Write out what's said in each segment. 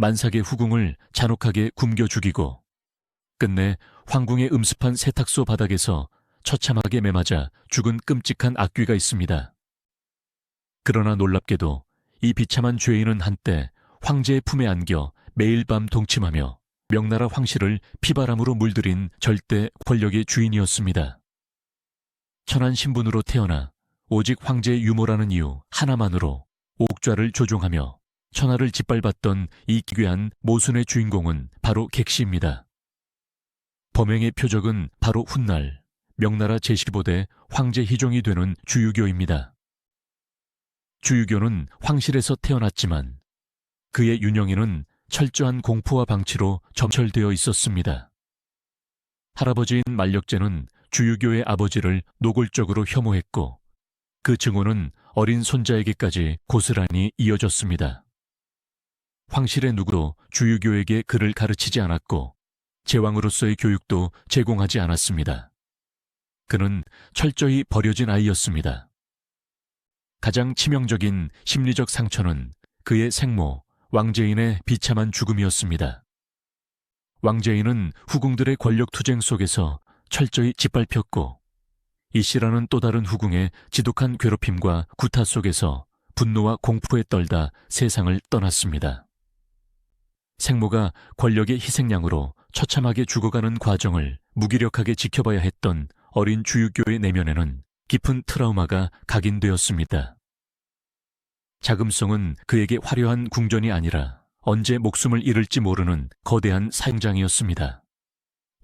만삭의 후궁을 잔혹하게 굶겨 죽이고 끝내 황궁의 음습한 세탁소 바닥에서 처참하게 매맞아 죽은 끔찍한 악귀가 있습니다. 그러나 놀랍게도 이 비참한 죄인은 한때 황제의 품에 안겨 매일 밤 동침하며 명나라 황실을 피바람으로 물들인 절대 권력의 주인이었습니다. 천한 신분으로 태어나 오직 황제의 유모라는 이유 하나만으로 옥좌를 조종하며 천하를 짓밟았던 이 기괴한 모순의 주인공은 바로 객시입니다. 범행의 표적은 바로 훗날 명나라 제15대 황제 희종이 되는 주유교입니다. 주유교는 황실에서 태어났지만 그의 윤영이는 철저한 공포와 방치로 점철되어 있었습니다. 할아버지인 만력제는 주유교의 아버지를 노골적으로 혐오했고 그 증오는 어린 손자에게까지 고스란히 이어졌습니다. 황실의 누구도 주유교에게 글을 가르치지 않았고 제왕으로서의 교육도 제공하지 않았습니다. 그는 철저히 버려진 아이였습니다. 가장 치명적인 심리적 상처는 그의 생모 왕제인의 비참한 죽음이었습니다. 왕제인은 후궁들의 권력투쟁 속에서 철저히 짓밟혔고 이씨라는 또 다른 후궁의 지독한 괴롭힘과 구타 속에서 분노와 공포에 떨다 세상을 떠났습니다. 생모가 권력의 희생양으로 처참하게 죽어가는 과정을 무기력하게 지켜봐야 했던 어린 주유교의 내면에는 깊은 트라우마가 각인되었습니다. 자금성은 그에게 화려한 궁전이 아니라 언제 목숨을 잃을지 모르는 거대한 사형장이었습니다.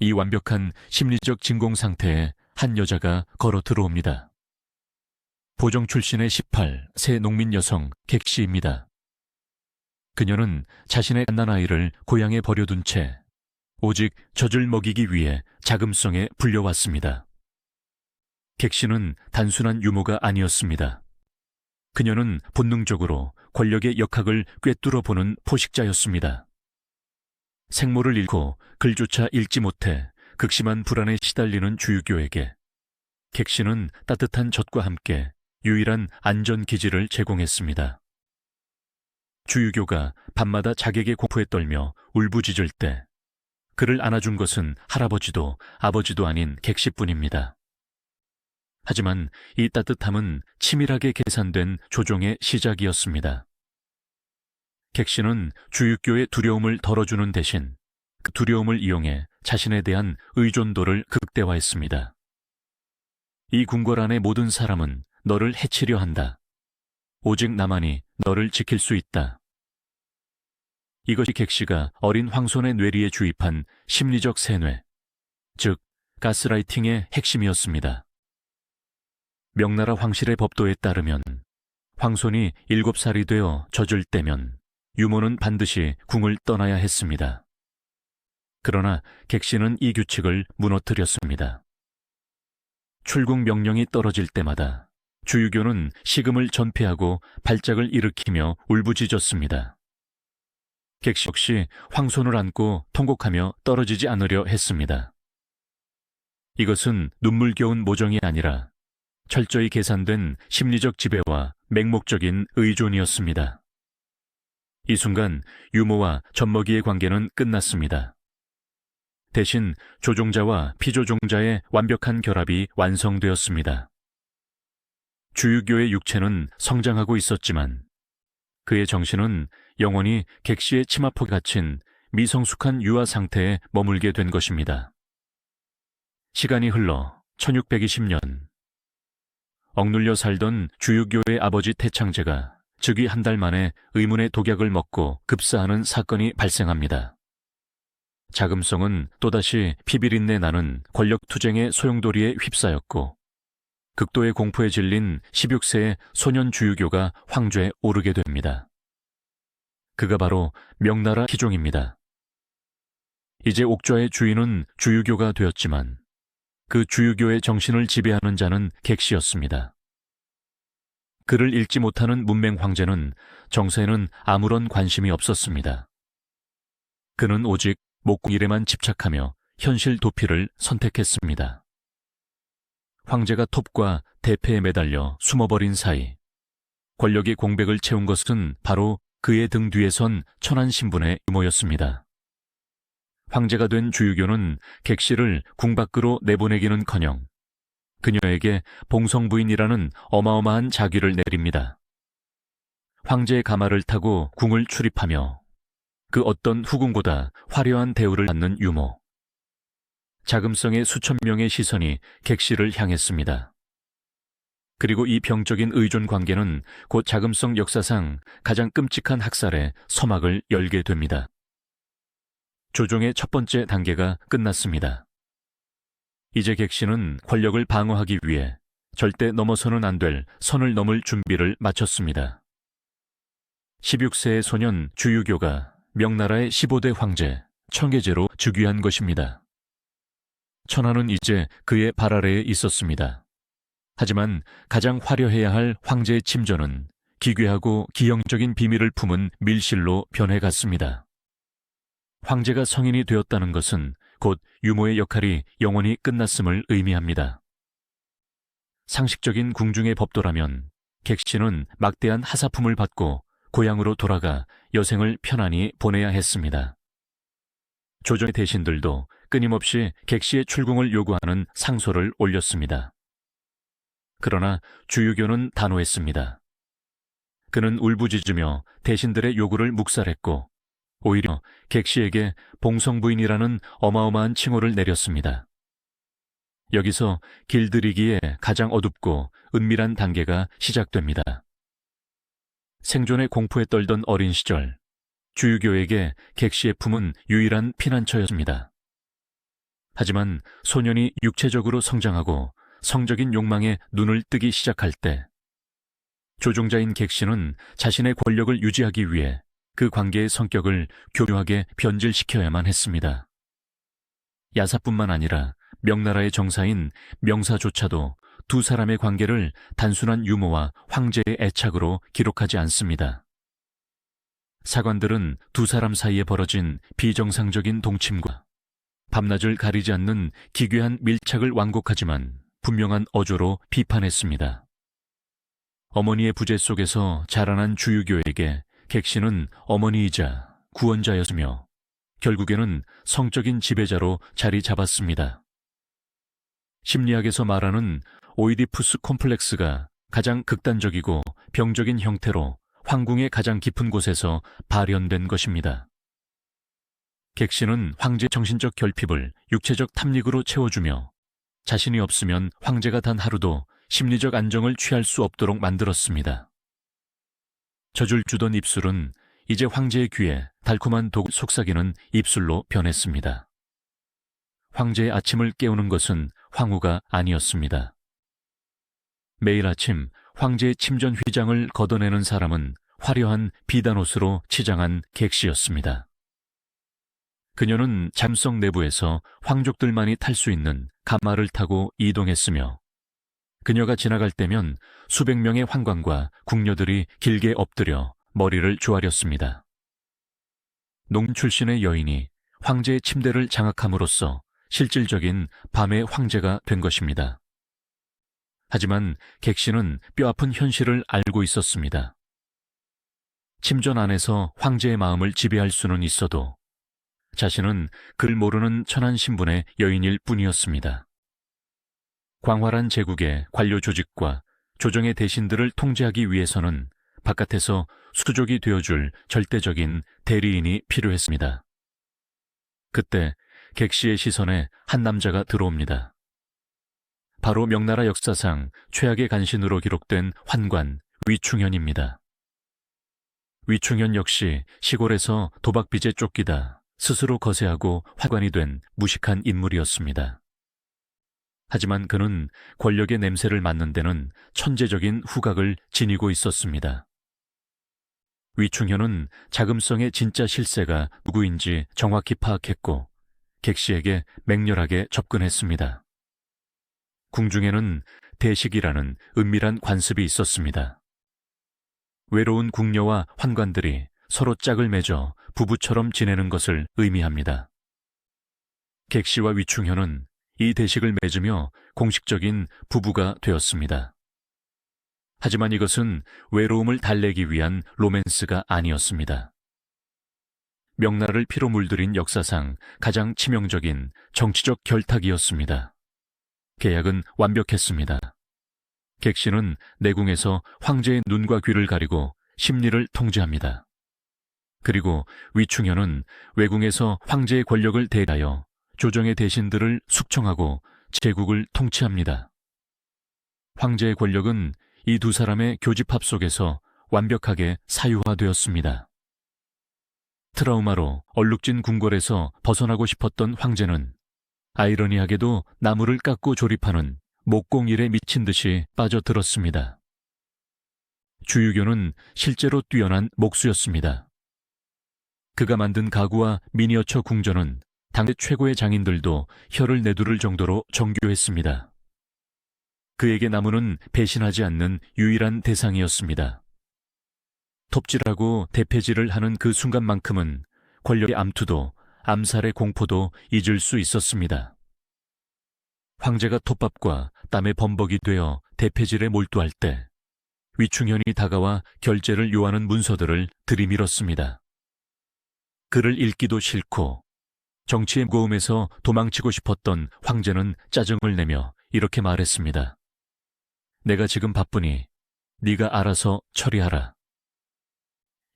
이 완벽한 심리적 진공 상태에 한 여자가 걸어 들어옵니다. 보정 출신의 18세 농민 여성 객시입니다. 그녀는 자신의 갓난아이를 고향에 버려둔 채 오직 젖을 먹이기 위해 자금성에 불려왔습니다. 객시는 단순한 유모가 아니었습니다. 그녀는 본능적으로 권력의 역학을 꿰뚫어 보는 포식자였습니다. 생모를 잃고 글조차 읽지 못해 극심한 불안에 시달리는 주유교에게 객시는 따뜻한 젖과 함께 유일한 안전기지를 제공했습니다. 주유교가 밤마다 자객의 공포에 떨며 울부짖을 때 그를 안아준 것은 할아버지도 아버지도 아닌 객시뿐입니다. 하지만 이 따뜻함은 치밀하게 계산된 조종의 시작이었습니다. 객시는 주유교의 두려움을 덜어주는 대신 그 두려움을 이용해 자신에 대한 의존도를 극대화했습니다. 이 궁궐 안의 모든 사람은 너를 해치려 한다. 오직 나만이 너를 지킬 수 있다. 이것이 객시가 어린 황손의 뇌리에 주입한 심리적 세뇌, 즉 가스라이팅의 핵심이었습니다. 명나라 황실의 법도에 따르면 황손이 7살이 되어 젖을 떼면 유모는 반드시 궁을 떠나야 했습니다. 그러나 객시는 이 규칙을 무너뜨렸습니다. 출궁 명령이 떨어질 때마다 주유교는 식음을 전폐하고 발작을 일으키며 울부짖었습니다. 객시 역시 황손을 안고 통곡하며 떨어지지 않으려 했습니다. 이것은 눈물겨운 모정이 아니라 철저히 계산된 심리적 지배와 맹목적인 의존이었습니다. 이 순간 유모와 젖먹이의 관계는 끝났습니다. 대신 조종자와 피조종자의 완벽한 결합이 완성되었습니다. 주유교의 육체는 성장하고 있었지만 그의 정신은 영원히 객시의 치마폭에 갇힌 미성숙한 유아 상태에 머물게 된 것입니다. 시간이 흘러 1620년 억눌려 살던 주유교의 아버지 태창제가 즉위 한 달 만에 의문의 독약을 먹고 급사하는 사건이 발생합니다. 자금성은 또다시 피비린내 나는 권력투쟁의 소용돌이에 휩싸였고 극도의 공포에 질린 16세의 소년 주유교가 황좌에 오르게 됩니다. 그가 바로 명나라 희종입니다. 이제 옥좌의 주인은 주유교가 되었지만 그 주유교의 정신을 지배하는 자는 객시였습니다. 글을 읽지 못하는 문맹 황제는 정세에는 아무런 관심이 없었습니다. 그는 오직 목공 일에만 집착하며 현실 도피를 선택했습니다. 황제가 톱과 대패에 매달려 숨어버린 사이 권력의 공백을 채운 것은 바로 그의 등 뒤에 선 천안 신분의 유모였습니다. 황제가 된 주유교는 객실을 궁 밖으로 내보내기는커녕 그녀에게 봉성부인이라는 어마어마한 자귀를 내립니다. 황제의 가마를 타고 궁을 출입하며 그 어떤 후궁보다 화려한 대우를 받는 유모. 자금성의 수천 명의 시선이 객실을 향했습니다. 그리고 이 병적인 의존 관계는 곧 자금성 역사상 가장 끔찍한 학살의 서막을 열게 됩니다. 조종의 첫 번째 단계가 끝났습니다. 이제 객신은 권력을 방어하기 위해 절대 넘어서는 안 될 선을 넘을 준비를 마쳤습니다. 16세의 소년 주유교가 명나라의 15대 황제 청계제로 즉위한 것입니다. 천안은 이제 그의 발 아래에 있었습니다. 하지만 가장 화려해야 할 황제의 침전은 기괴하고 기형적인 비밀을 품은 밀실로 변해갔습니다. 황제가 성인이 되었다는 것은 곧 유모의 역할이 영원히 끝났음을 의미합니다. 상식적인 궁중의 법도라면 객신은 막대한 하사품을 받고 고향으로 돌아가 여생을 편안히 보내야 했습니다. 조정의 대신들도 끊임없이 객시의 출궁을 요구하는 상소를 올렸습니다. 그러나 주유교는 단호했습니다. 그는 울부짖으며 대신들의 요구를 묵살했고 오히려 객시에게 봉성부인이라는 어마어마한 칭호를 내렸습니다. 여기서 길들이기에 가장 어둡고 은밀한 단계가 시작됩니다. 생존의 공포에 떨던 어린 시절, 주유교에게 객시의 품은 유일한 피난처였습니다. 하지만 소년이 육체적으로 성장하고 성적인 욕망에 눈을 뜨기 시작할 때 조종자인 객시는 자신의 권력을 유지하기 위해 그 관계의 성격을 교묘하게 변질시켜야만 했습니다. 야사뿐만 아니라 명나라의 정사인 명사조차도 두 사람의 관계를 단순한 유모와 황제의 애착으로 기록하지 않습니다. 사관들은 두 사람 사이에 벌어진 비정상적인 동침과 밤낮을 가리지 않는 기괴한 밀착을 완곡하지만 분명한 어조로 비판했습니다. 어머니의 부재 속에서 자라난 주유교에게 객신은 어머니이자 구원자였으며 결국에는 성적인 지배자로 자리 잡았습니다. 심리학에서 말하는 오이디푸스 콤플렉스가 가장 극단적이고 병적인 형태로 황궁의 가장 깊은 곳에서 발현된 것입니다. 객신은 황제의 정신적 결핍을 육체적 탐닉으로 채워주며 자신이 없으면 황제가 단 하루도 심리적 안정을 취할 수 없도록 만들었습니다. 젖을 주던 입술은 이제 황제의 귀에 달콤한 독을 속삭이는 입술로 변했습니다. 황제의 아침을 깨우는 것은 황후가 아니었습니다. 매일 아침 황제의 침전 휘장을 걷어내는 사람은 화려한 비단옷으로 치장한 객시였습니다. 그녀는 잠성 내부에서 황족들만이 탈 수 있는 가마를 타고 이동했으며 그녀가 지나갈 때면 수백 명의 황관과 궁녀들이 길게 엎드려 머리를 조아렸습니다. 농민 출신의 여인이 황제의 침대를 장악함으로써 실질적인 밤의 황제가 된 것입니다. 하지만 객신은 뼈아픈 현실을 알고 있었습니다. 침전 안에서 황제의 마음을 지배할 수는 있어도 자신은 글 모르는 천한 신분의 여인일 뿐이었습니다. 광활한 제국의 관료 조직과 조정의 대신들을 통제하기 위해서는 바깥에서 수족이 되어줄 절대적인 대리인이 필요했습니다. 그때 객시의 시선에 한 남자가 들어옵니다. 바로 명나라 역사상 최악의 간신으로 기록된 환관 위충현입니다. 위충현 역시 시골에서 도박빚에 쫓기다 스스로 거세하고 환관이 된 무식한 인물이었습니다. 하지만 그는 권력의 냄새를 맡는 데는 천재적인 후각을 지니고 있었습니다. 위충현은 자금성의 진짜 실세가 누구인지 정확히 파악했고 객시에게 맹렬하게 접근했습니다. 궁중에는 대식이라는 은밀한 관습이 있었습니다. 외로운 궁녀와 환관들이 서로 짝을 맺어 부부처럼 지내는 것을 의미합니다. 객시와 위충현은 이 대식을 맺으며 공식적인 부부가 되었습니다. 하지만 이것은 외로움을 달래기 위한 로맨스가 아니었습니다. 명나라를 피로 물들인 역사상 가장 치명적인 정치적 결탁이었습니다. 계약은 완벽했습니다. 객신은 내궁에서 황제의 눈과 귀를 가리고 심리를 통제합니다. 그리고 위충현은 외궁에서 황제의 권력을 대하여 조정의 대신들을 숙청하고 제국을 통치합니다. 황제의 권력은 이 두 사람의 교집합 속에서 완벽하게 사유화되었습니다. 트라우마로 얼룩진 궁궐에서 벗어나고 싶었던 황제는 아이러니하게도 나무를 깎고 조립하는 목공일에 미친 듯이 빠져들었습니다. 주유교는 실제로 뛰어난 목수였습니다. 그가 만든 가구와 미니어처 궁전은 당대 최고의 장인들도 혀를 내두를 정도로 정교했습니다. 그에게 나무는 배신하지 않는 유일한 대상이었습니다. 톱질하고 대패질을 하는 그 순간만큼은 권력의 암투도 암살의 공포도 잊을 수 있었습니다. 황제가 톱밥과 땀에 범벅이 되어 대패질에 몰두할 때 위충현이 다가와 결제를 요하는 문서들을 들이밀었습니다. 글을 읽기도 싫고 정치의 무거움에서 도망치고 싶었던 황제는 짜증을 내며 이렇게 말했습니다. 내가 지금 바쁘니 네가 알아서 처리하라.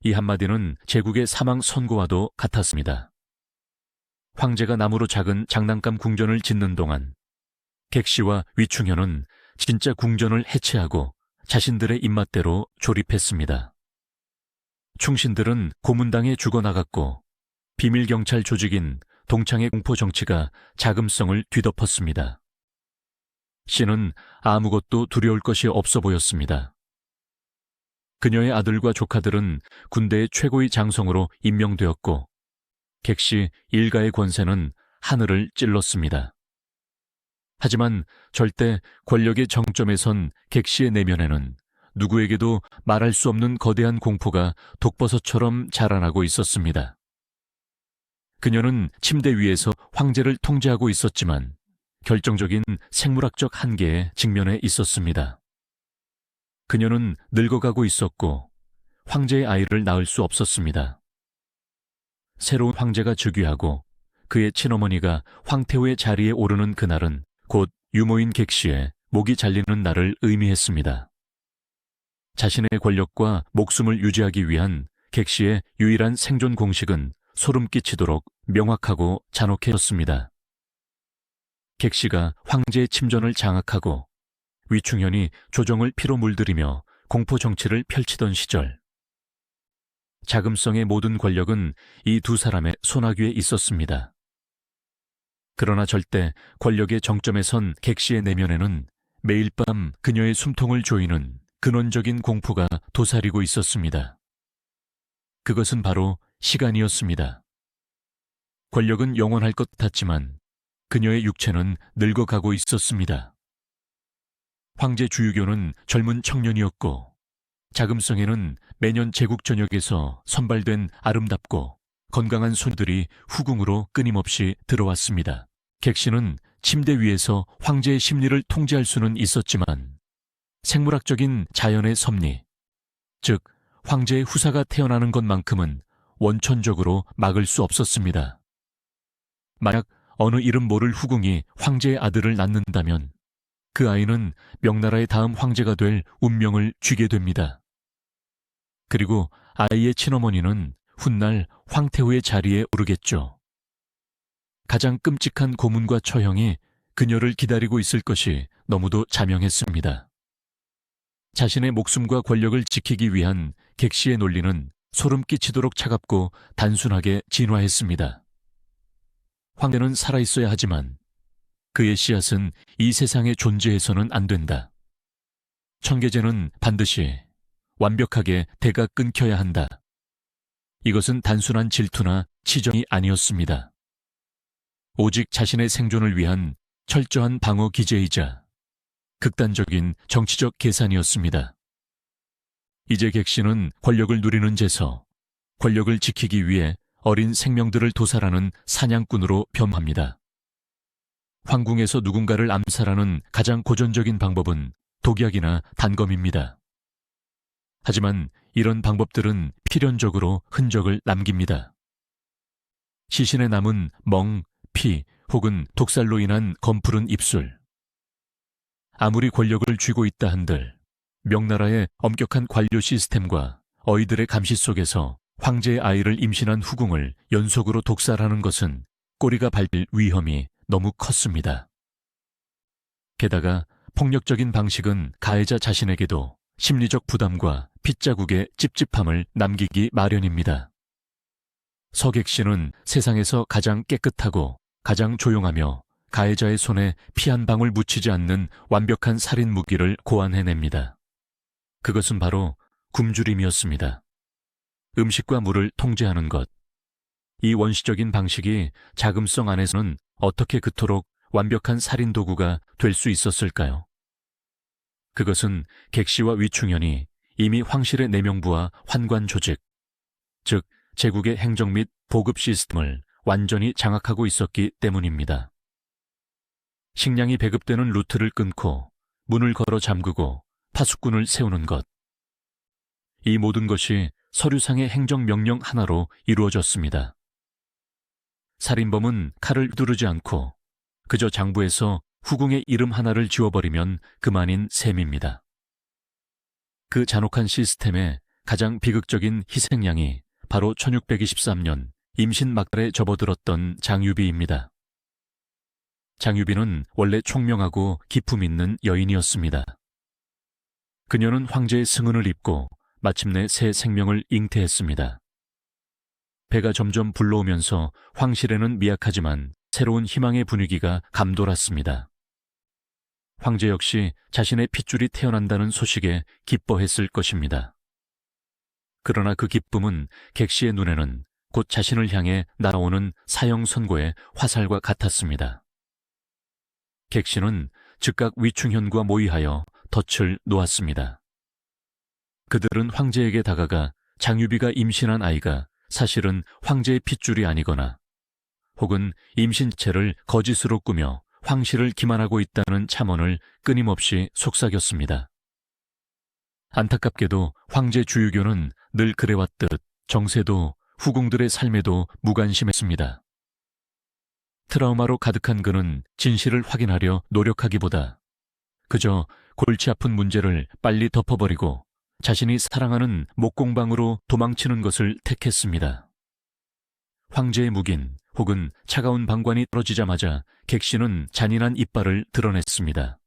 이 한마디는 제국의 사망 선고와도 같았습니다. 황제가 나무로 작은 장난감 궁전을 짓는 동안 객시와 위충현은 진짜 궁전을 해체하고 자신들의 입맛대로 조립했습니다. 충신들은 고문당에 죽어나갔고 비밀경찰 조직인 동창의 공포정치가 자금성을 뒤덮었습니다. 씨는 아무것도 두려울 것이 없어 보였습니다. 그녀의 아들과 조카들은 군대의 최고의 장성으로 임명되었고 객시 일가의 권세는 하늘을 찔렀습니다. 하지만 절대 권력의 정점에 선 객시의 내면에는 누구에게도 말할 수 없는 거대한 공포가 독버섯처럼 자라나고 있었습니다. 그녀는 침대 위에서 황제를 통제하고 있었지만 결정적인 생물학적 한계에 직면해 있었습니다. 그녀는 늙어가고 있었고 황제의 아이를 낳을 수 없었습니다. 새로운 황제가 즉위하고 그의 친어머니가 황태후의 자리에 오르는 그날은 곧 유모인 객시의 목이 잘리는 날을 의미했습니다. 자신의 권력과 목숨을 유지하기 위한 객시의 유일한 생존 공식은 소름 끼치도록 명확하고 잔혹해졌습니다. 객시가 황제의 침전을 장악하고 위충현이 조정을 피로 물들이며 공포 정치를 펼치던 시절, 자금성의 모든 권력은 이 두 사람의 손아귀에 있었습니다. 그러나 절대 권력의 정점에 선 객시의 내면에는 매일 밤 그녀의 숨통을 조이는 근원적인 공포가 도사리고 있었습니다. 그것은 바로 시간이었습니다. 권력은 영원할 것 같았지만 그녀의 육체는 늙어가고 있었습니다. 황제 주유교는 젊은 청년이었고 자금성에는 매년 제국 전역에서 선발된 아름답고 건강한 손들이 후궁으로 끊임없이 들어왔습니다. 객시는 침대 위에서 황제의 심리를 통제할 수는 있었지만 생물학적인 자연의 섭리, 즉 황제의 후사가 태어나는 것만큼은 원천적으로 막을 수 없었습니다. 만약 어느 이름 모를 후궁이 황제의 아들을 낳는다면 그 아이는 명나라의 다음 황제가 될 운명을 쥐게 됩니다. 그리고 아이의 친어머니는 훗날 황태후의 자리에 오르겠죠. 가장 끔찍한 고문과 처형이 그녀를 기다리고 있을 것이 너무도 자명했습니다. 자신의 목숨과 권력을 지키기 위한 객시의 논리는 소름 끼치도록 차갑고 단순하게 진화했습니다. 황제는 살아있어야 하지만 그의 씨앗은 이 세상에 존재해서는 안 된다. 청계제는 반드시 완벽하게 대가 끊겨야 한다. 이것은 단순한 질투나 치정이 아니었습니다. 오직 자신의 생존을 위한 철저한 방어 기제이자 극단적인 정치적 계산이었습니다. 이제 객시는 권력을 누리는 제서, 권력을 지키기 위해 어린 생명들을 도살하는 사냥꾼으로 변합니다. 황궁에서 누군가를 암살하는 가장 고전적인 방법은 독약이나 단검입니다. 하지만 이런 방법들은 필연적으로 흔적을 남깁니다. 시신에 남은 멍, 피 혹은 독살로 인한 검푸른 입술. 아무리 권력을 쥐고 있다 한들 명나라의 엄격한 관료 시스템과 어이들의 감시 속에서 황제의 아이를 임신한 후궁을 연속으로 독살하는 것은 꼬리가 밟힐 위험이 너무 컸습니다. 게다가 폭력적인 방식은 가해자 자신에게도 심리적 부담과 핏자국의 찝찝함을 남기기 마련입니다. 서객씨는 세상에서 가장 깨끗하고 가장 조용하며 가해자의 손에 피 한 방울 묻히지 않는 완벽한 살인 무기를 고안해냅니다. 그것은 바로 굶주림이었습니다. 음식과 물을 통제하는 것. 이 원시적인 방식이 자금성 안에서는 어떻게 그토록 완벽한 살인 도구가 될 수 있었을까요? 그것은 객시와 위충현이 이미 황실의 내명부와 환관 조직, 즉 제국의 행정 및 보급 시스템을 완전히 장악하고 있었기 때문입니다. 식량이 배급되는 루트를 끊고 문을 걸어 잠그고 파수꾼을 세우는 것. 이 모든 것이 서류상의 행정명령 하나로 이루어졌습니다. 살인범은 칼을 휘두르지 않고 그저 장부에서 후궁의 이름 하나를 지워버리면 그만인 셈입니다. 그 잔혹한 시스템의 가장 비극적인 희생양이 바로 1623년 임신 막달에 접어들었던 장유비입니다. 장유비는 원래 총명하고 기품 있는 여인이었습니다. 그녀는 황제의 승은을 입고 마침내 새 생명을 잉태했습니다. 배가 점점 불러오면서 황실에는 미약하지만 새로운 희망의 분위기가 감돌았습니다. 황제 역시 자신의 핏줄이 태어난다는 소식에 기뻐했을 것입니다. 그러나 그 기쁨은 객시의 눈에는 곧 자신을 향해 날아오는 사형 선고의 화살과 같았습니다. 객시는 즉각 위충현과 모의하여 덫을 놓았습니다. 그들은 황제에게 다가가 장유비가 임신한 아이가 사실은 황제의 핏줄이 아니거나 혹은 임신체를 거짓으로 꾸며 황실을 기만하고 있다는 첨언을 끊임없이 속삭였습니다. 안타깝게도 황제 주유교는 늘 그래왔듯 정세도 후궁들의 삶에도 무관심했습니다. 트라우마로 가득한 그는 진실을 확인하려 노력하기보다 그저 골치 아픈 문제를 빨리 덮어버리고 자신이 사랑하는 목공방으로 도망치는 것을 택했습니다. 황제의 묵인 혹은 차가운 방관이 떨어지자마자 객시는 잔인한 이빨을 드러냈습니다.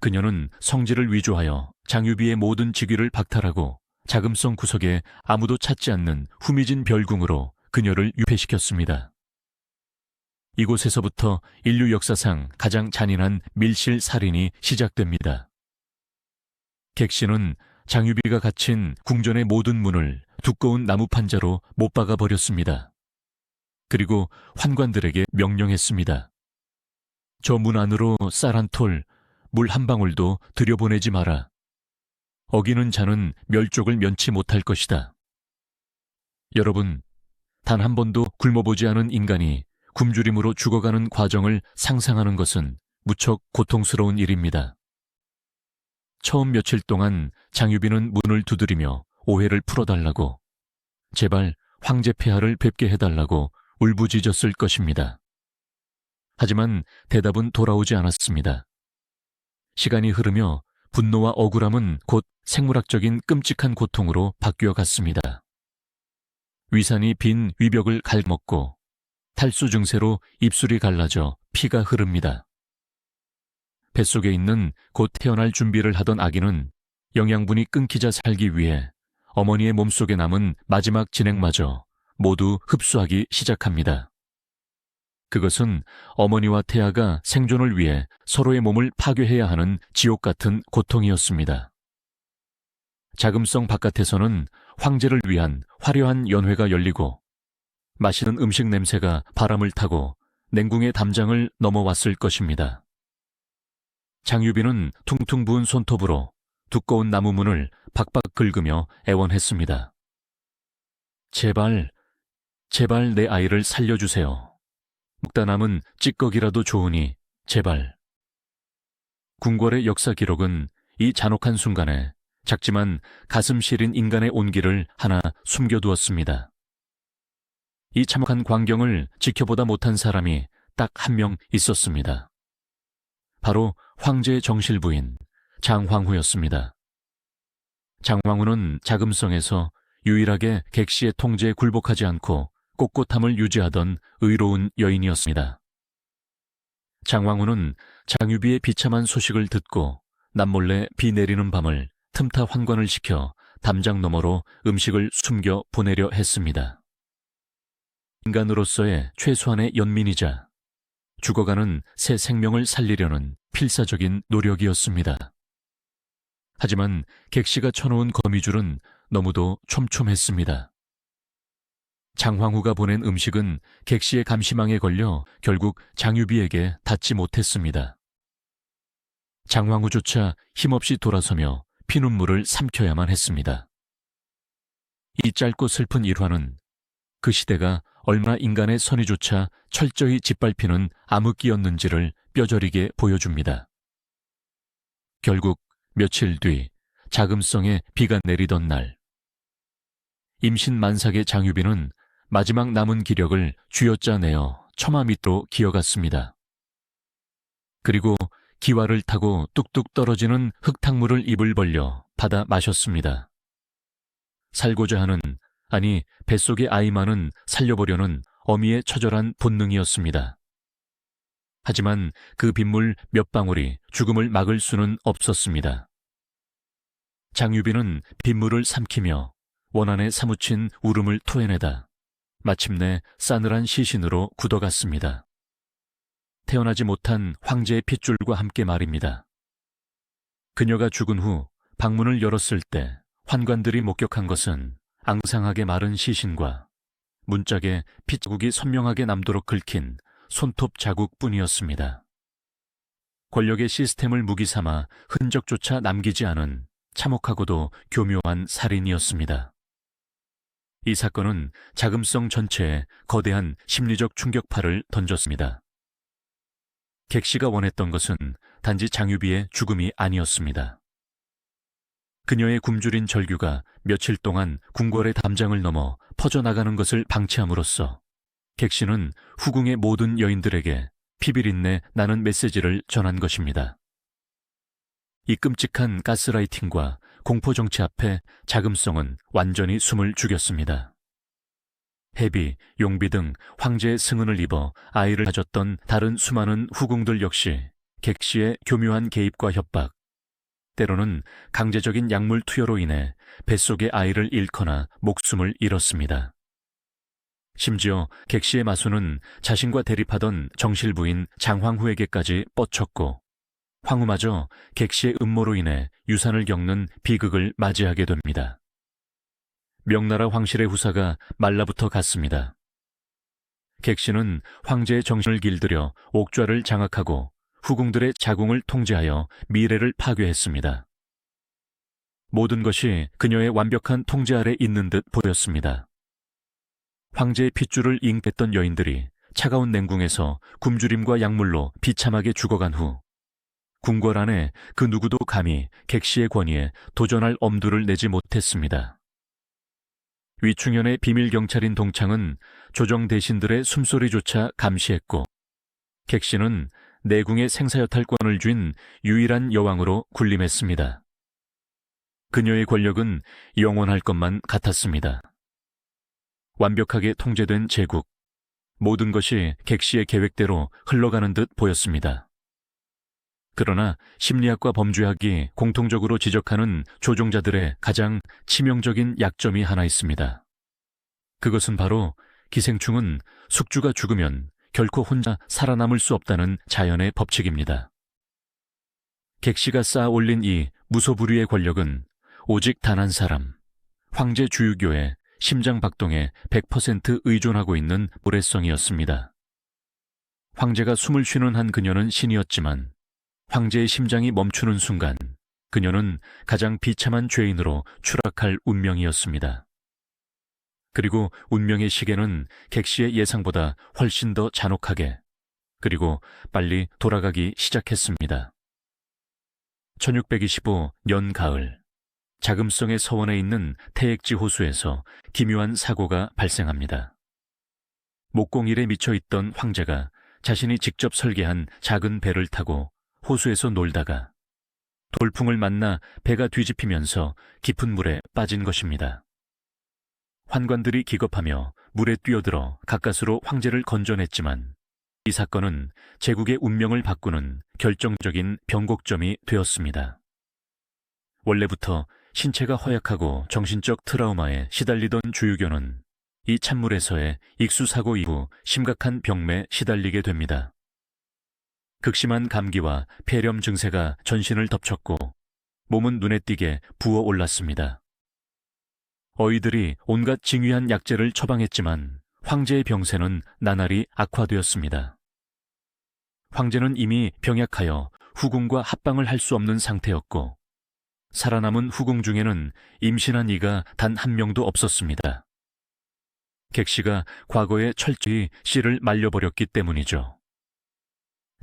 그녀는 성질을 위조하여 장유비의 모든 직위를 박탈하고 자금성 구석에 아무도 찾지 않는 후미진 별궁으로 그녀를 유폐시켰습니다. 이곳에서부터 인류 역사상 가장 잔인한 밀실 살인이 시작됩니다. 객시는 장유비가 갇힌 궁전의 모든 문을 두꺼운 나무 판자로 못 박아 버렸습니다. 그리고 환관들에게 명령했습니다. 저 문 안으로 쌀 한 톨, 물 한 방울도 들여보내지 마라. 어기는 자는 멸족을 면치 못할 것이다. 여러분, 단 한 번도 굶어보지 않은 인간이 굶주림으로 죽어가는 과정을 상상하는 것은 무척 고통스러운 일입니다. 처음 며칠 동안 장유비는 문을 두드리며 오해를 풀어달라고, 제발 황제 폐하를 뵙게 해달라고 울부짖었을 것입니다. 하지만 대답은 돌아오지 않았습니다. 시간이 흐르며 분노와 억울함은 곧 생물학적인 끔찍한 고통으로 바뀌어 갔습니다. 위산이 빈 위벽을 갉먹고 탈수 증세로 입술이 갈라져 피가 흐릅니다. 뱃속에 있는 곧 태어날 준비를 하던 아기는 영양분이 끊기자 살기 위해 어머니의 몸속에 남은 마지막 진액마저 모두 흡수하기 시작합니다. 그것은 어머니와 태아가 생존을 위해 서로의 몸을 파괴해야 하는 지옥 같은 고통이었습니다. 자금성 바깥에서는 황제를 위한 화려한 연회가 열리고 맛있는 음식 냄새가 바람을 타고 냉궁의 담장을 넘어왔을 것입니다. 장유비는 퉁퉁 부은 손톱으로 두꺼운 나무문을 박박 긁으며 애원했습니다. 제발, 제발 내 아이를 살려주세요. 먹다 남은 찌꺼기라도 좋으니 제발. 궁궐의 역사 기록은 이 잔혹한 순간에 작지만 가슴 시린 인간의 온기를 하나 숨겨두었습니다. 이 참혹한 광경을 지켜보다 못한 사람이 딱 한 명 있었습니다. 바로 황제의 정실 부인 장황후였습니다. 장황후는 자금성에서 유일하게 객시의 통제에 굴복하지 않고 꼿꼿함을 유지하던 의로운 여인이었습니다. 장황후는 장유비의 비참한 소식을 듣고 남몰래 비 내리는 밤을 틈타 환관을 시켜 담장 너머로 음식을 숨겨 보내려 했습니다. 인간으로서의 최소한의 연민이자 죽어가는 새 생명을 살리려는 필사적인 노력이었습니다. 하지만 객시가 쳐놓은 거미줄은 너무도 촘촘했습니다. 장황후가 보낸 음식은 객시의 감시망에 걸려 결국 장유비에게 닿지 못했습니다. 장황후조차 힘없이 돌아서며 피눈물을 삼켜야만 했습니다. 이 짧고 슬픈 일화는 그 시대가 얼마나 인간의 선의조차 철저히 짓밟히는 암흑기였는지를 뼈저리게 보여줍니다. 결국 며칠 뒤 자금성에 비가 내리던 날, 임신 만삭의 장유비는 마지막 남은 기력을 쥐어짜내어 처마 밑으로 기어갔습니다. 그리고 기와를 타고 뚝뚝 떨어지는 흙탕물을 입을 벌려 받아 마셨습니다. 살고자 하는, 아니 뱃속의 아이만은 살려보려는 어미의 처절한 본능이었습니다. 하지만 그 빗물 몇 방울이 죽음을 막을 수는 없었습니다. 장유비는 빗물을 삼키며 원안에 사무친 울음을 토해내다 마침내 싸늘한 시신으로 굳어갔습니다. 태어나지 못한 황제의 핏줄과 함께 말입니다. 그녀가 죽은 후 방문을 열었을 때 환관들이 목격한 것은 앙상하게 마른 시신과 문짝에 핏자국이 선명하게 남도록 긁힌 손톱 자국뿐이었습니다. 권력의 시스템을 무기 삼아 흔적조차 남기지 않은 참혹하고도 교묘한 살인이었습니다. 이 사건은 자금성 전체에 거대한 심리적 충격파를 던졌습니다. 객시가 원했던 것은 단지 장유비의 죽음이 아니었습니다. 그녀의 굶주린 절규가 며칠 동안 궁궐의 담장을 넘어 퍼져나가는 것을 방치함으로써 객시는 후궁의 모든 여인들에게 피비린내 나는 메시지를 전한 것입니다. 이 끔찍한 가스라이팅과 공포정치 앞에 자금성은 완전히 숨을 죽였습니다. 해비, 용비 등 황제의 승은을 입어 아이를 가졌던 다른 수많은 후궁들 역시 객시의 교묘한 개입과 협박, 때로는 강제적인 약물 투여로 인해 뱃속의 아이를 잃거나 목숨을 잃었습니다. 심지어 객시의 마수는 자신과 대립하던 정실부인 장황후에게까지 뻗쳤고 황후마저 객시의 음모로 인해 유산을 겪는 비극을 맞이하게 됩니다. 명나라 황실의 후사가 말라붙어 갔습니다. 객시는 황제의 정신을 길들여 옥좌를 장악하고 후궁들의 자궁을 통제하여 미래를 파괴했습니다. 모든 것이 그녀의 완벽한 통제 아래 있는 듯 보였습니다. 황제의 핏줄을 잉댔던 여인들이 차가운 냉궁에서 굶주림과 약물로 비참하게 죽어간 후 궁궐 안에 그 누구도 감히 객시의 권위에 도전할 엄두를 내지 못했습니다. 위충현의 비밀경찰인 동창은 조정 대신들의 숨소리조차 감시했고 객시는 내궁의 생사여탈권을 쥔 유일한 여왕으로 군림했습니다. 그녀의 권력은 영원할 것만 같았습니다. 완벽하게 통제된 제국, 모든 것이 객시의 계획대로 흘러가는 듯 보였습니다. 그러나 심리학과 범죄학이 공통적으로 지적하는 조종자들의 가장 치명적인 약점이 하나 있습니다. 그것은 바로 기생충은 숙주가 죽으면 결코 혼자 살아남을 수 없다는 자연의 법칙입니다. 객시가 쌓아 올린 이 무소불위의 권력은 오직 단 한 사람, 황제 주유교의 심장 박동에 100% 의존하고 있는 모래성이었습니다. 황제가 숨을 쉬는 한 그녀는 신이었지만 황제의 심장이 멈추는 순간 그녀는 가장 비참한 죄인으로 추락할 운명이었습니다. 그리고 운명의 시계는 객시의 예상보다 훨씬 더 잔혹하게 그리고 빨리 돌아가기 시작했습니다. 1625년 가을 자금성의 서원에 있는 태액지 호수에서 기묘한 사고가 발생합니다. 목공일에 미쳐있던 황제가 자신이 직접 설계한 작은 배를 타고 호수에서 놀다가 돌풍을 만나 배가 뒤집히면서 깊은 물에 빠진 것입니다. 환관들이 기겁하며 물에 뛰어들어 가까스로 황제를 건져냈지만 이 사건은 제국의 운명을 바꾸는 결정적인 변곡점이 되었습니다. 원래부터 신체가 허약하고 정신적 트라우마에 시달리던 주유교는 이 찬물에서의 익수사고 이후 심각한 병매에 시달리게 됩니다. 극심한 감기와 폐렴 증세가 전신을 덮쳤고 몸은 눈에 띄게 부어올랐습니다. 어이들이 온갖 징휘한 약재를 처방했지만 황제의 병세는 나날이 악화되었습니다. 황제는 이미 병약하여 후궁과 합방을 할 수 없는 상태였고 살아남은 후궁 중에는 임신한 이가 단 한 명도 없었습니다. 객시가 과거에 철저히 씨를 말려버렸기 때문이죠.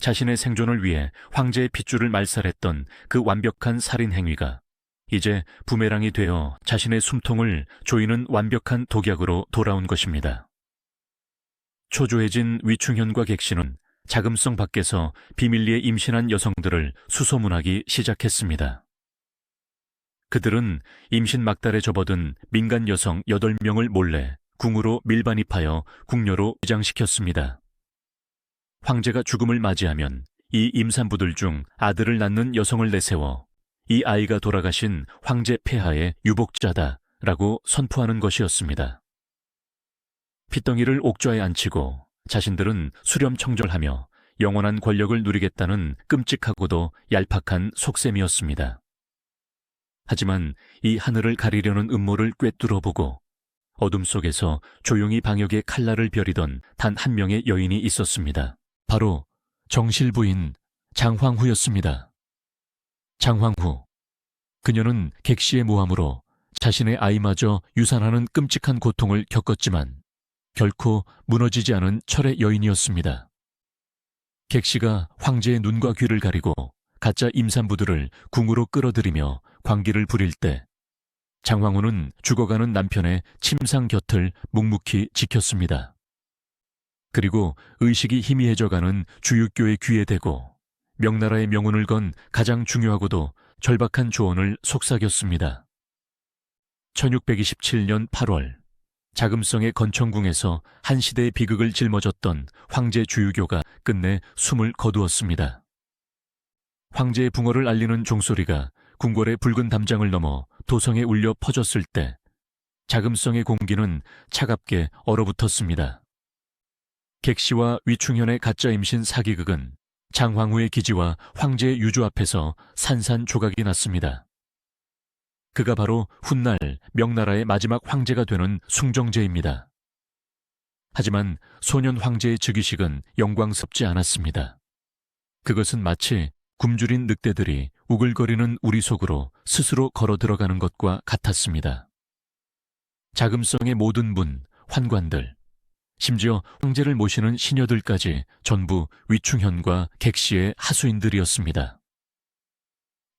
자신의 생존을 위해 황제의 핏줄을 말살했던 그 완벽한 살인 행위가 이제 부메랑이 되어 자신의 숨통을 조이는 완벽한 독약으로 돌아온 것입니다. 초조해진 위충현과 객시는 자금성 밖에서 비밀리에 임신한 여성들을 수소문하기 시작했습니다. 그들은 임신 막달에 접어든 민간 여성 8명을 몰래 궁으로 밀반입하여 궁녀로 위장시켰습니다. 황제가 죽음을 맞이하면 이 임산부들 중 아들을 낳는 여성을 내세워 이 아이가 돌아가신 황제 폐하의 유복자다라고 선포하는 것이었습니다. 핏덩이를 옥좌에 앉히고 자신들은 수렴청절하며 영원한 권력을 누리겠다는 끔찍하고도 얄팍한 속셈이었습니다. 하지만 이 하늘을 가리려는 음모를 꿰뚫어보고 어둠 속에서 조용히 방역의 칼날을 벼리던 단 한 명의 여인이 있었습니다. 바로 정실 부인 장황후였습니다. 장황후. 그녀는 객시의 모함으로 자신의 아이마저 유산하는 끔찍한 고통을 겪었지만 결코 무너지지 않은 철의 여인이었습니다. 객시가 황제의 눈과 귀를 가리고 가짜 임산부들을 궁으로 끌어들이며 광기를 부릴 때 장황후는 죽어가는 남편의 침상 곁을 묵묵히 지켰습니다. 그리고 의식이 희미해져가는 주유교의 귀에 대고 명나라의 명운을 건 가장 중요하고도 절박한 조언을 속삭였습니다. 1627년 8월 자금성의 건청궁에서 한 시대의 비극을 짊어졌던 황제 주유교가 끝내 숨을 거두었습니다. 황제의 붕어를 알리는 종소리가 궁궐의 붉은 담장을 넘어 도성에 울려 퍼졌을 때 자금성의 공기는 차갑게 얼어붙었습니다. 객시와 위충현의 가짜 임신 사기극은 장황후의 기지와 황제의 유주 앞에서 산산조각이 났습니다. 그가 바로 훗날 명나라의 마지막 황제가 되는 숭정제입니다. 하지만 소년 황제의 즉위식은 영광스럽지 않았습니다. 그것은 마치 굶주린 늑대들이 우글거리는 우리 속으로 스스로 걸어 들어가는 것과 같았습니다. 자금성의 모든 문, 환관들, 심지어 황제를 모시는 시녀들까지 전부 위충현과 객시의 하수인들이었습니다.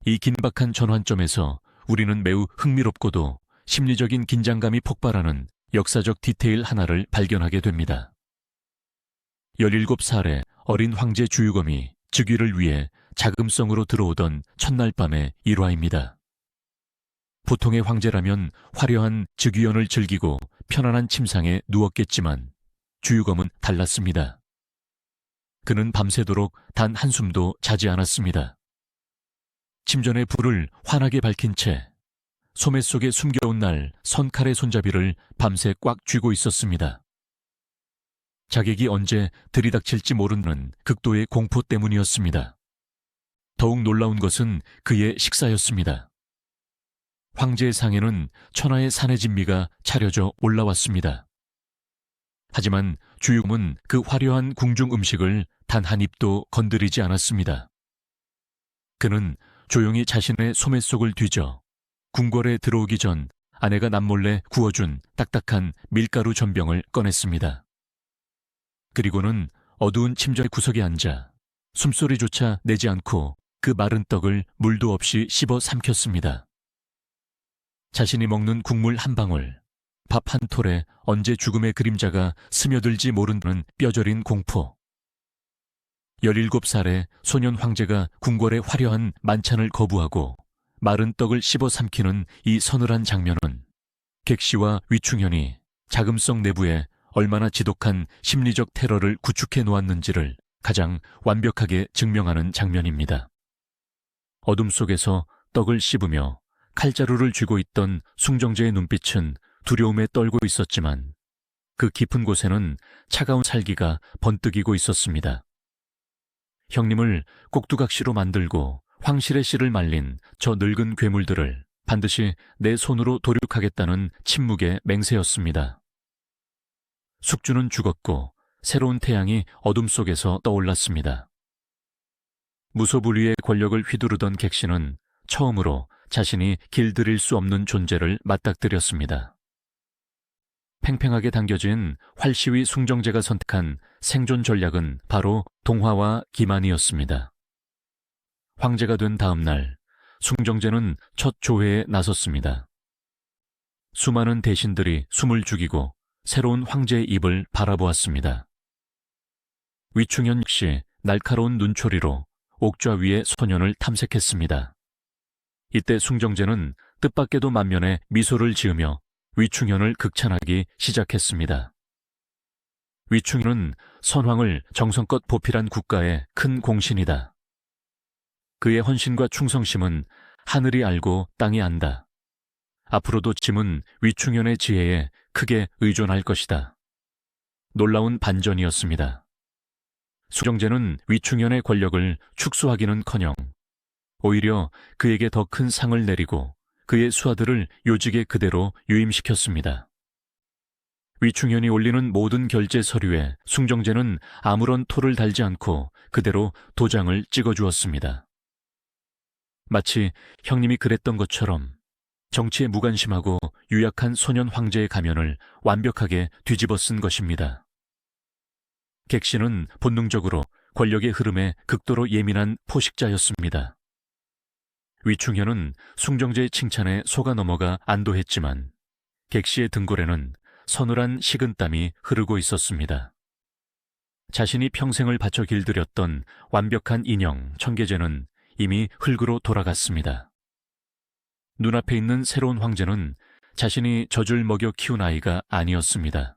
이 긴박한 전환점에서 우리는 매우 흥미롭고도 심리적인 긴장감이 폭발하는 역사적 디테일 하나를 발견하게 됩니다. 17살의 어린 황제 주유검이 즉위를 위해 자금성으로 들어오던 첫날 밤의 일화입니다. 보통의 황제라면 화려한 즉위연을 즐기고 편안한 침상에 누웠겠지만 주유검은 달랐습니다. 그는 밤새도록 단 한숨도 자지 않았습니다. 침전의 불을 환하게 밝힌 채 소매 속에 숨겨온 날 선칼의 손잡이를 밤새 꽉 쥐고 있었습니다. 자객이 언제 들이닥칠지 모르는 극도의 공포 때문이었습니다. 더욱 놀라운 것은 그의 식사였습니다. 황제의 상에는 천하의 산의 진미가 차려져 올라왔습니다. 하지만 주유검은 그 화려한 궁중 음식을 단 한 입도 건드리지 않았습니다. 그는 조용히 자신의 소매 속을 뒤져 궁궐에 들어오기 전 아내가 남몰래 구워준 딱딱한 밀가루 전병을 꺼냈습니다. 그리고는 어두운 침전 구석에 앉아 숨소리조차 내지 않고 그 마른 떡을 물도 없이 씹어 삼켰습니다. 자신이 먹는 국물 한 방울, 밥 한 톨에 언제 죽음의 그림자가 스며들지 모른다는 뼈저린 공포. 17살의 소년 황제가 궁궐의 화려한 만찬을 거부하고 마른 떡을 씹어 삼키는 이 서늘한 장면은 객시와 위충현이 자금성 내부에 얼마나 지독한 심리적 테러를 구축해 놓았는지를 가장 완벽하게 증명하는 장면입니다. 어둠 속에서 떡을 씹으며 칼자루를 쥐고 있던 숭정제의 눈빛은 두려움에 떨고 있었지만 그 깊은 곳에는 차가운 살기가 번뜩이고 있었습니다. 형님을 꼭두각시로 만들고 황실의 씨를 말린 저 늙은 괴물들을 반드시 내 손으로 도륙하겠다는 침묵의 맹세였습니다. 숙주는 죽었고 새로운 태양이 어둠 속에서 떠올랐습니다. 무소불위의 권력을 휘두르던 객시는 처음으로 자신이 길들일 수 없는 존재를 맞닥뜨렸습니다. 팽팽하게 당겨진 활시위 숭정제가 선택한 생존 전략은 바로 동화와 기만이었습니다. 황제가 된 다음 날, 숭정제는 첫 조회에 나섰습니다. 수많은 대신들이 숨을 죽이고 새로운 황제의 입을 바라보았습니다. 위충현 역시 날카로운 눈초리로 옥좌 위의 소년을 탐색했습니다. 이때 숭정제는 뜻밖에도 만면에 미소를 지으며 위충현을 극찬하기 시작했습니다. 위충현은 선왕을 정성껏 보필한 국가의 큰 공신이다. 그의 헌신과 충성심은 하늘이 알고 땅이 안다. 앞으로도 짐은 위충현의 지혜에 크게 의존할 것이다. 놀라운 반전이었습니다. 숭정제는 위충현의 권력을 축소하기는커녕 오히려 그에게 더 큰 상을 내리고 그의 수하들을 요직에 그대로 유임시켰습니다. 위충현이 올리는 모든 결제 서류에 숭정제는 아무런 토를 달지 않고 그대로 도장을 찍어주었습니다. 마치 형님이 그랬던 것처럼 정치에 무관심하고 유약한 소년 황제의 가면을 완벽하게 뒤집어 쓴 것입니다. 객시는 본능적으로 권력의 흐름에 극도로 예민한 포식자였습니다. 위충현은 숭정제의 칭찬에 속아 넘어가 안도했지만 객시의 등골에는 서늘한 식은땀이 흐르고 있었습니다. 자신이 평생을 바쳐 길들였던 완벽한 인형 청계제는 이미 흙으로 돌아갔습니다. 눈앞에 있는 새로운 황제는 자신이 젖을 먹여 키운 아이가 아니었습니다.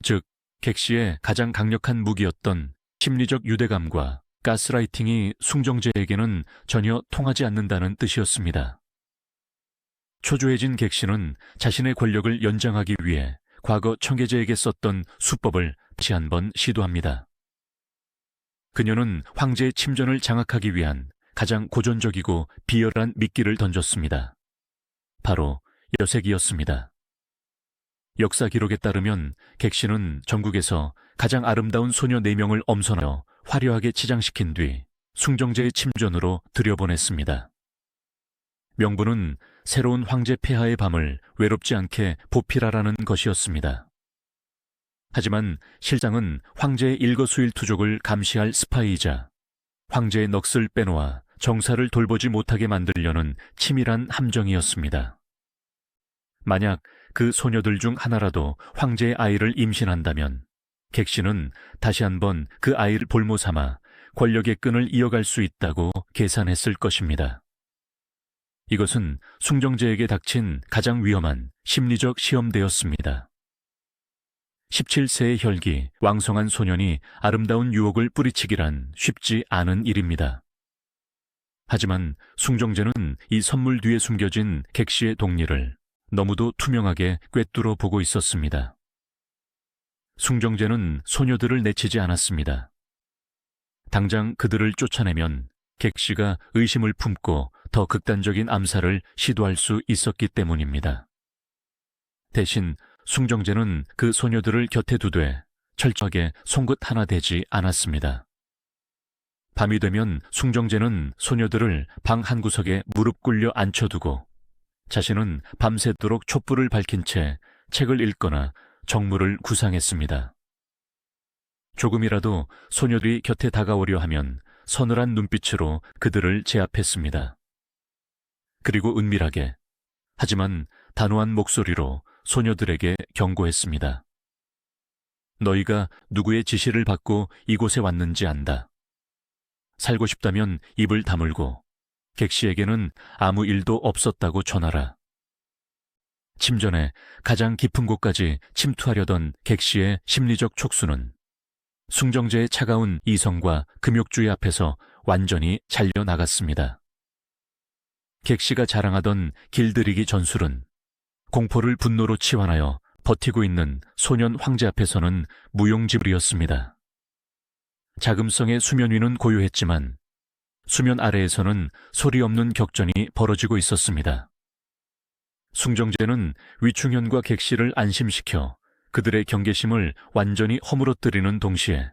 즉, 객시의 가장 강력한 무기였던 심리적 유대감과 가스라이팅이 숭정제에게는 전혀 통하지 않는다는 뜻이었습니다. 초조해진 객시는 자신의 권력을 연장하기 위해 과거 청계제에게 썼던 수법을 다시 한번 시도합니다. 그녀는 황제의 침전을 장악하기 위한 가장 고전적이고 비열한 미끼를 던졌습니다. 바로 여색이었습니다. 역사 기록에 따르면 객시는 전국에서 가장 아름다운 소녀 4명을 엄선하여 화려하게 치장시킨 뒤 숭정제의 침전으로 들여보냈습니다. 명분은 새로운 황제 폐하의 밤을 외롭지 않게 보필하라는 것이었습니다. 하지만 실장은 황제의 일거수일투족을 감시할 스파이이자 황제의 넋을 빼놓아 정사를 돌보지 못하게 만들려는 치밀한 함정이었습니다. 만약 그 소녀들 중 하나라도 황제의 아이를 임신한다면 객시는 다시 한번 그 아이를 볼모 삼아 권력의 끈을 이어갈 수 있다고 계산했을 것입니다. 이것은 숭정제에게 닥친 가장 위험한 심리적 시험대였습니다. 17세의 혈기, 왕성한 소년이 아름다운 유혹을 뿌리치기란 쉽지 않은 일입니다. 하지만 숭정제는 이 선물 뒤에 숨겨진 객시의 동리를 너무도 투명하게 꿰뚫어 보고 있었습니다. 숭정제는 소녀들을 내치지 않았습니다. 당장 그들을 쫓아내면 객시가 의심을 품고 더 극단적인 암살을 시도할 수 있었기 때문입니다. 대신 숭정제는 그 소녀들을 곁에 두되 철저하게 송긋 하나 되지 않았습니다. 밤이 되면 숭정제는 소녀들을 방 한 구석에 무릎 꿇려 앉혀두고 자신은 밤새도록 촛불을 밝힌 채 책을 읽거나 정물을 구상했습니다. 조금이라도 소녀들이 곁에 다가오려 하면 서늘한 눈빛으로 그들을 제압했습니다. 그리고 은밀하게 하지만 단호한 목소리로 소녀들에게 경고했습니다. 너희가 누구의 지시를 받고 이곳에 왔는지 안다. 살고 싶다면 입을 다물고 객시에게는 아무 일도 없었다고 전하라. 침전에 가장 깊은 곳까지 침투하려던 객시의 심리적 촉수는 숭정제의 차가운 이성과 금욕주의 앞에서 완전히 잘려나갔습니다. 객시가 자랑하던 길들이기 전술은 공포를 분노로 치환하여 버티고 있는 소년 황제 앞에서는 무용지물이었습니다. 자금성의 수면 위는 고요했지만 수면 아래에서는 소리 없는 격전이 벌어지고 있었습니다. 숭정제는 위충현과 객시를 안심시켜 그들의 경계심을 완전히 허물어뜨리는 동시에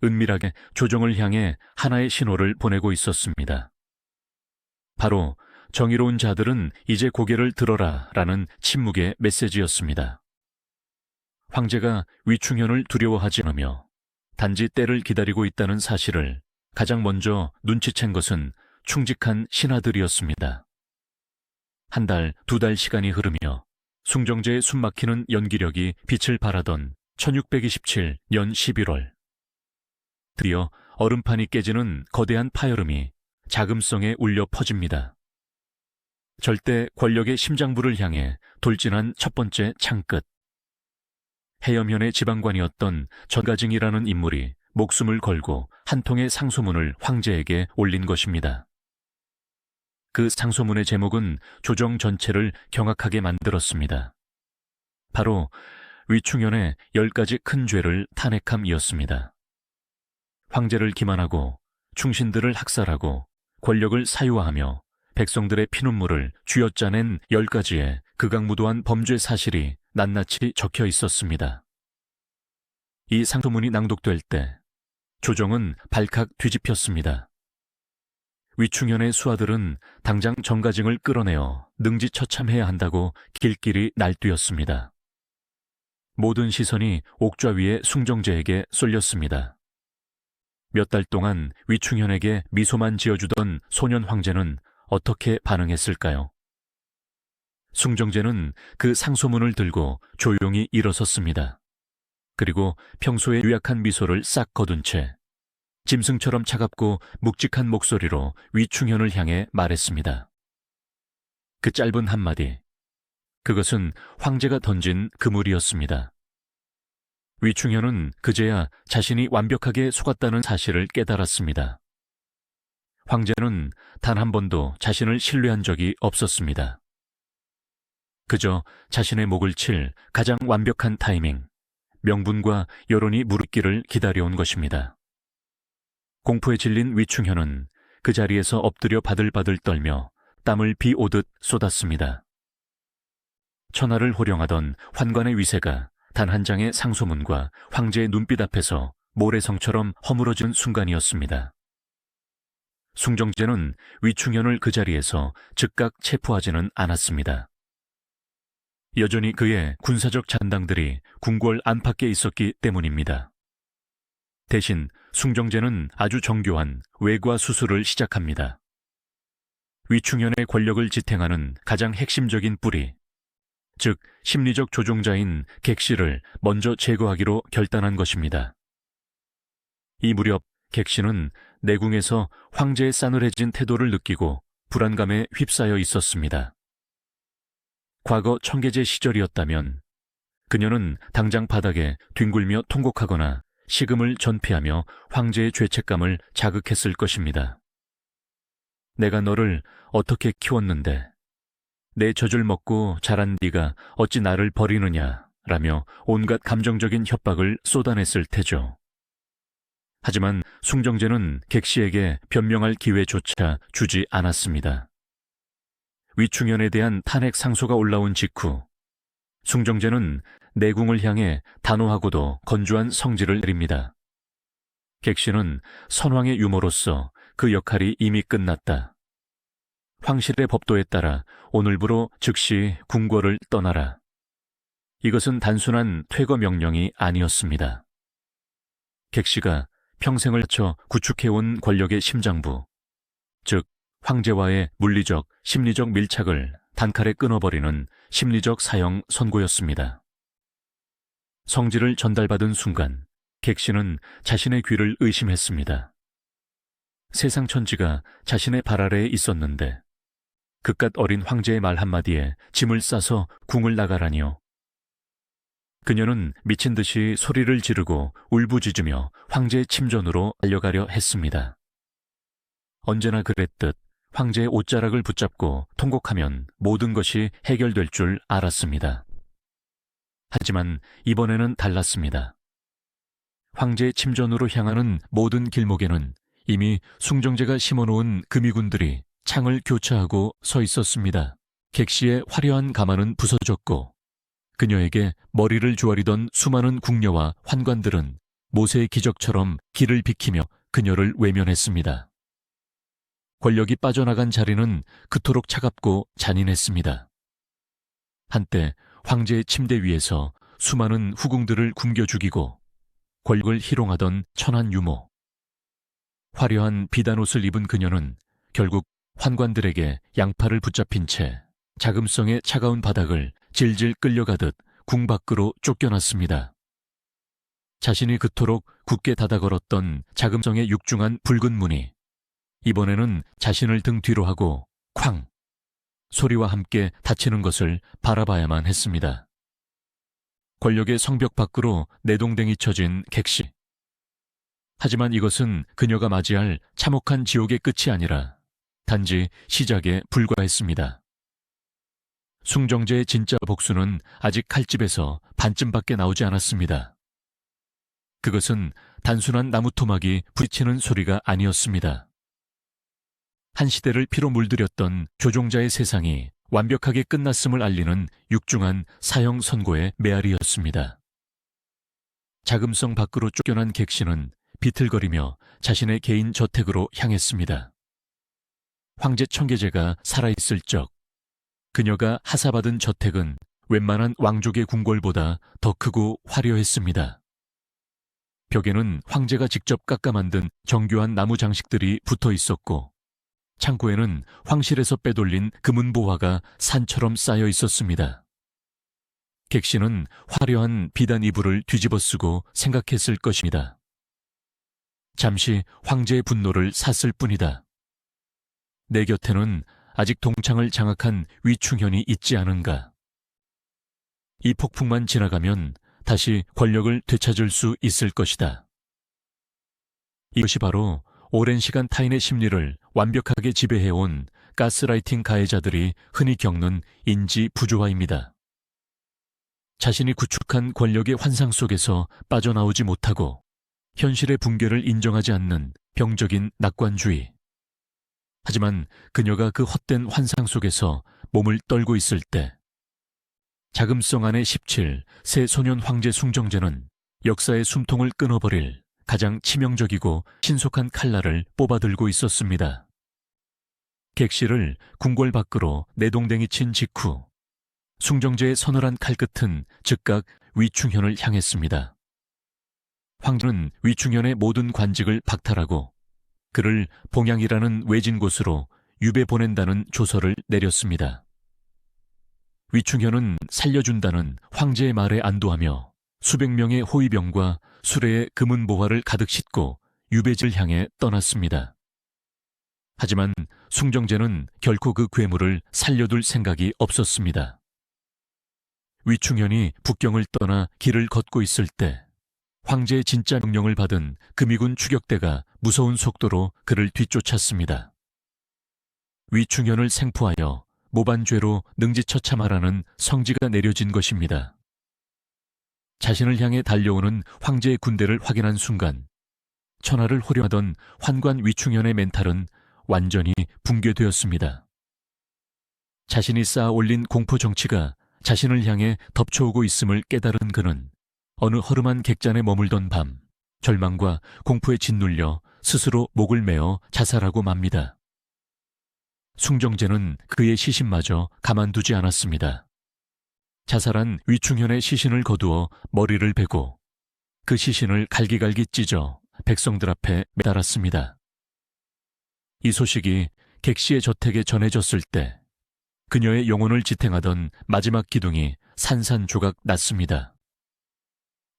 은밀하게 조정을 향해 하나의 신호를 보내고 있었습니다. 바로 정의로운 자들은 이제 고개를 들어라 라는 침묵의 메시지였습니다. 황제가 위충현을 두려워하지 않으며 단지 때를 기다리고 있다는 사실을 가장 먼저 눈치챈 것은 충직한 신하들이었습니다. 한 달, 두 달 시간이 흐르며 숭정제의 숨막히는 연기력이 빛을 발하던 1627년 11월. 드디어 얼음판이 깨지는 거대한 파열음이 자금성에 울려 퍼집니다. 절대 권력의 심장부를 향해 돌진한 첫 번째 창끝. 해염현의 지방관이었던 전가징이라는 인물이 목숨을 걸고 한 통의 상소문을 황제에게 올린 것입니다. 그 상소문의 제목은 조정 전체를 경악하게 만들었습니다. 바로 위충현의 10가지 큰 죄를 탄핵함이었습니다. 황제를 기만하고 충신들을 학살하고 권력을 사유화하며 백성들의 피눈물을 쥐어짜낸 10가지의 극악무도한 범죄 사실이 낱낱이 적혀 있었습니다. 이 상소문이 낭독될 때 조정은 발칵 뒤집혔습니다. 위충현의 수하들은 당장 정가징을 끌어내어 능지처참해야 한다고 길길이 날뛰었습니다. 모든 시선이 옥좌 위의 숭정제에게 쏠렸습니다. 몇 달 동안 위충현에게 미소만 지어주던 소년 황제는 어떻게 반응했을까요? 숭정제는 그 상소문을 들고 조용히 일어섰습니다. 그리고 평소의 유약한 미소를 싹 거둔 채 짐승처럼 차갑고 묵직한 목소리로 위충현을 향해 말했습니다. 그 짧은 한마디, 그것은 황제가 던진 그물이었습니다. 위충현은 그제야 자신이 완벽하게 속았다는 사실을 깨달았습니다. 황제는 단 한 번도 자신을 신뢰한 적이 없었습니다. 그저 자신의 목을 칠 가장 완벽한 타이밍, 명분과 여론이 무르익기를 기다려온 것입니다. 공포에 질린 위충현은 그 자리에서 엎드려 바들바들 떨며 땀을 비오듯 쏟았습니다. 천하를 호령하던 환관의 위세가 단 한 장의 상소문과 황제의 눈빛 앞에서 모래성처럼 허물어진 순간이었습니다. 숭정제는 위충현을 그 자리에서 즉각 체포하지는 않았습니다. 여전히 그의 군사적 잔당들이 궁궐 안팎에 있었기 때문입니다. 대신 숭정제는 아주 정교한 외과 수술을 시작합니다. 위충현의 권력을 지탱하는 가장 핵심적인 뿌리, 즉 심리적 조종자인 객시를 먼저 제거하기로 결단한 것입니다. 이 무렵 객시는 내궁에서 황제의 싸늘해진 태도를 느끼고 불안감에 휩싸여 있었습니다. 과거 청계제 시절이었다면 그녀는 당장 바닥에 뒹굴며 통곡하거나 식음을 전폐하며 황제의 죄책감을 자극했을 것입니다. 내가 너를 어떻게 키웠는데 내 젖을 먹고 자란 네가 어찌 나를 버리느냐 라며 온갖 감정적인 협박을 쏟아냈을 테죠. 하지만 숭정제는 객시에게 변명할 기회조차 주지 않았습니다. 위충현에 대한 탄핵 상소가 올라온 직후 숭정제는 내궁을 향해 단호하고도 건조한 성질을 내립니다. 객시는 선왕의 유머로서 그 역할이 이미 끝났다. 황실의 법도에 따라 오늘부로 즉시 궁궐을 떠나라. 이것은 단순한 퇴거 명령이 아니었습니다. 객시가 평생을 바쳐 구축해온 권력의 심장부, 즉 황제와의 물리적, 심리적 밀착을 단칼에 끊어버리는 심리적 사형 선고였습니다. 성질을 전달받은 순간 객씨는 자신의 귀를 의심했습니다. 세상 천지가 자신의 발 아래에 있었는데 그깟 어린 황제의 말 한마디에 짐을 싸서 궁을 나가라니요. 그녀는 미친 듯이 소리를 지르고 울부짖으며 황제의 침전으로 달려가려 했습니다. 언제나 그랬듯 황제의 옷자락을 붙잡고 통곡하면 모든 것이 해결될 줄 알았습니다. 하지만 이번에는 달랐습니다. 황제의 침전으로 향하는 모든 길목에는 이미 숭정제가 심어놓은 금이군들이 창을 교차하고 서 있었습니다. 객씨의 화려한 가마는 부서졌고 그녀에게 머리를 조아리던 수많은 궁녀와 환관들은 모세의 기적처럼 길을 비키며 그녀를 외면했습니다. 권력이 빠져나간 자리는 그토록 차갑고 잔인했습니다. 한때 황제의 침대 위에서 수많은 후궁들을 굶겨 죽이고 권력을 희롱하던 천한 유모. 화려한 비단옷을 입은 그녀는 결국 환관들에게 양팔을 붙잡힌 채 자금성의 차가운 바닥을 질질 끌려가듯 궁 밖으로 쫓겨났습니다. 자신이 그토록 굳게 닫아 걸었던 자금성의 육중한 붉은 문이 이번에는 자신을 등 뒤로 하고 쾅! 소리와 함께 닫히는 것을 바라봐야만 했습니다. 권력의 성벽 밖으로 내동댕이 쳐진 객씨. 하지만 이것은 그녀가 맞이할 참혹한 지옥의 끝이 아니라 단지 시작에 불과했습니다. 숭정제의 진짜 복수는 아직 칼집에서 반쯤밖에 나오지 않았습니다. 그것은 단순한 나무 토막이 부딪히는 소리가 아니었습니다. 한 시대를 피로 물들였던 조종자의 세상이 완벽하게 끝났음을 알리는 육중한 사형 선고의 메아리였습니다. 자금성 밖으로 쫓겨난 객씨는 비틀거리며 자신의 개인 저택으로 향했습니다. 황제 청계제가 살아있을 적 그녀가 하사받은 저택은 웬만한 왕족의 궁궐보다 더 크고 화려했습니다. 벽에는 황제가 직접 깎아 만든 정교한 나무 장식들이 붙어 있었고 창고에는 황실에서 빼돌린 금은보화가 산처럼 쌓여 있었습니다. 객씨는 화려한 비단 이불을 뒤집어 쓰고 생각했을 것입니다. 잠시 황제의 분노를 샀을 뿐이다. 내 곁에는 아직 동창을 장악한 위충현이 있지 않은가. 이 폭풍만 지나가면 다시 권력을 되찾을 수 있을 것이다. 이것이 바로 오랜 시간 타인의 심리를 완벽하게 지배해온 가스라이팅 가해자들이 흔히 겪는 인지 부조화입니다. 자신이 구축한 권력의 환상 속에서 빠져나오지 못하고 현실의 붕괴를 인정하지 않는 병적인 낙관주의. 하지만 그녀가 그 헛된 환상 속에서 몸을 떨고 있을 때 자금성 안의 17, 새 소년 황제 숭정제는 역사의 숨통을 끊어버릴 가장 치명적이고 신속한 칼날을 뽑아들고 있었습니다. 객씨를 궁궐 밖으로 내동댕이 친 직후 숭정제의 서늘한 칼끝은 즉각 위충현을 향했습니다. 황제는 위충현의 모든 관직을 박탈하고 그를 봉양이라는 외진 곳으로 유배 보낸다는 조서를 내렸습니다. 위충현은 살려준다는 황제의 말에 안도하며 수백 명의 호위병과 수레에 금은보화를 가득 싣고 유배지를 향해 떠났습니다. 하지만 숭정제는 결코 그 괴물을 살려둘 생각이 없었습니다. 위충현이 북경을 떠나 길을 걷고 있을 때 황제의 진짜 명령을 받은 금이군 추격대가 무서운 속도로 그를 뒤쫓았습니다. 위충현을 생포하여 모반죄로 능지처참하라는 성지가 내려진 것입니다. 자신을 향해 달려오는 황제의 군대를 확인한 순간 천하를 호령하던 환관 위충현의 멘탈은 완전히 붕괴되었습니다. 자신이 쌓아 올린 공포 정치가 자신을 향해 덮쳐오고 있음을 깨달은 그는 어느 허름한 객잔에 머물던 밤 절망과 공포에 짓눌려 스스로 목을 메어 자살하고 맙니다. 숭정제는 그의 시신마저 가만두지 않았습니다. 자살한 위충현의 시신을 거두어 머리를 베고 그 시신을 갈기갈기 찢어 백성들 앞에 매달았습니다. 이 소식이 객씨의 저택에 전해졌을 때 그녀의 영혼을 지탱하던 마지막 기둥이 산산조각 났습니다.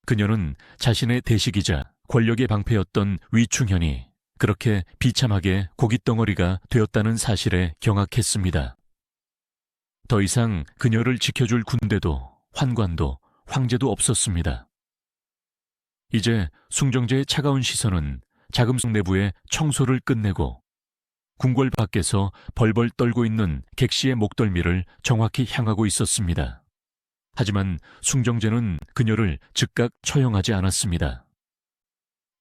그녀는 자신의 대식이자 권력의 방패였던 위충현이 그렇게 비참하게 고깃덩어리가 되었다는 사실에 경악했습니다. 더 이상 그녀를 지켜줄 군대도 환관도 황제도 없었습니다. 이제 숭정제의 차가운 시선은 자금성 내부의 청소를 끝내고 궁궐 밖에서 벌벌 떨고 있는 객시의 목덜미를 정확히 향하고 있었습니다. 하지만 숭정제는 그녀를 즉각 처형하지 않았습니다.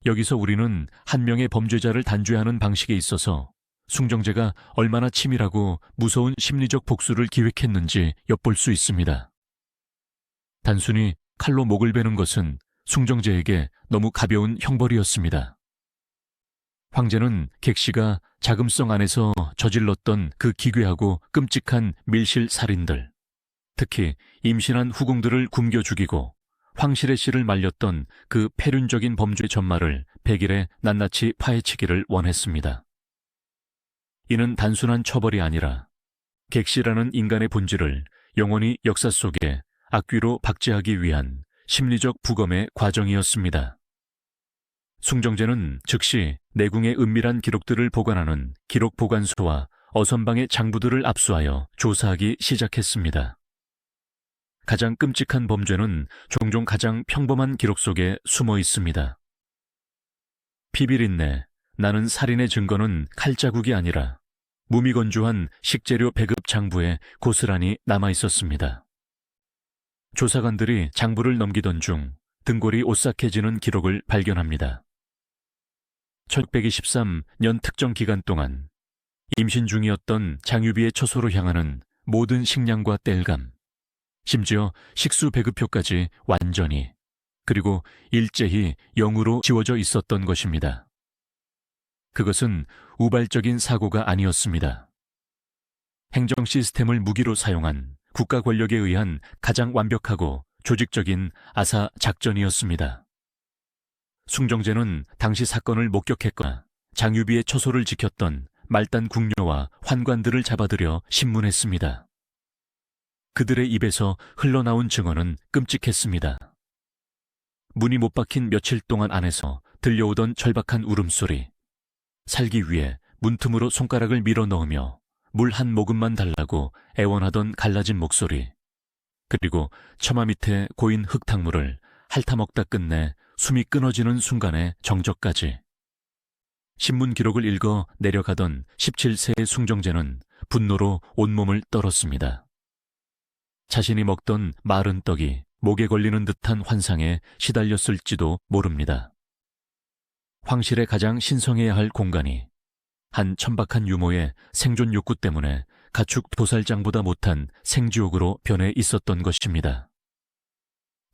여기서 우리는 한 명의 범죄자를 단죄하는 방식에 있어서 숭정제가 얼마나 치밀하고 무서운 심리적 복수를 기획했는지 엿볼 수 있습니다. 단순히 칼로 목을 베는 것은 숭정제에게 너무 가벼운 형벌이었습니다. 황제는 객시가 자금성 안에서 저질렀던 그 기괴하고 끔찍한 밀실 살인들, 특히 임신한 후궁들을 굶겨 죽이고 황실의 씨를 말렸던 그 폐륜적인 범죄의 전말을 100일에 낱낱이 파헤치기를 원했습니다. 이는 단순한 처벌이 아니라 객시라는 인간의 본질을 영원히 역사 속에 악귀로 박제하기 위한 심리적 부검의 과정이었습니다. 숭정제는 즉시 내궁의 은밀한 기록들을 보관하는 기록보관소와 어선방의 장부들을 압수하여 조사하기 시작했습니다. 가장 끔찍한 범죄는 종종 가장 평범한 기록 속에 숨어 있습니다. 피비린내, 나는 살인의 증거는 칼자국이 아니라 무미건조한 식재료 배급 장부에 고스란히 남아 있었습니다. 조사관들이 장부를 넘기던 중 등골이 오싹해지는 기록을 발견합니다. 1623년 특정 기간 동안 임신 중이었던 장유비의 처소로 향하는 모든 식량과 땔감, 심지어 식수 배급표까지 완전히 그리고 일제히 0으로 지워져 있었던 것입니다. 그것은 우발적인 사고가 아니었습니다. 행정 시스템을 무기로 사용한 국가 권력에 의한 가장 완벽하고 조직적인 아사 작전이었습니다. 숭정제는 당시 사건을 목격했거나 장유비의 처소를 지켰던 말단 궁녀와 환관들을 잡아들여 신문했습니다. 그들의 입에서 흘러나온 증언은 끔찍했습니다. 문이 못 박힌 며칠 동안 안에서 들려오던 절박한 울음소리, 살기 위해 문틈으로 손가락을 밀어 넣으며 물 한 모금만 달라고 애원하던 갈라진 목소리, 그리고 처마 밑에 고인 흙탕물을 핥아먹다 끝내 숨이 끊어지는 순간의 정적까지. 신문 기록을 읽어 내려가던 17세의 숭정제는 분노로 온몸을 떨었습니다. 자신이 먹던 마른 떡이 목에 걸리는 듯한 환상에 시달렸을지도 모릅니다. 황실의 가장 신성해야 할 공간이 한 천박한 유모의 생존 욕구 때문에 가축 도살장보다 못한 생지옥으로 변해 있었던 것입니다.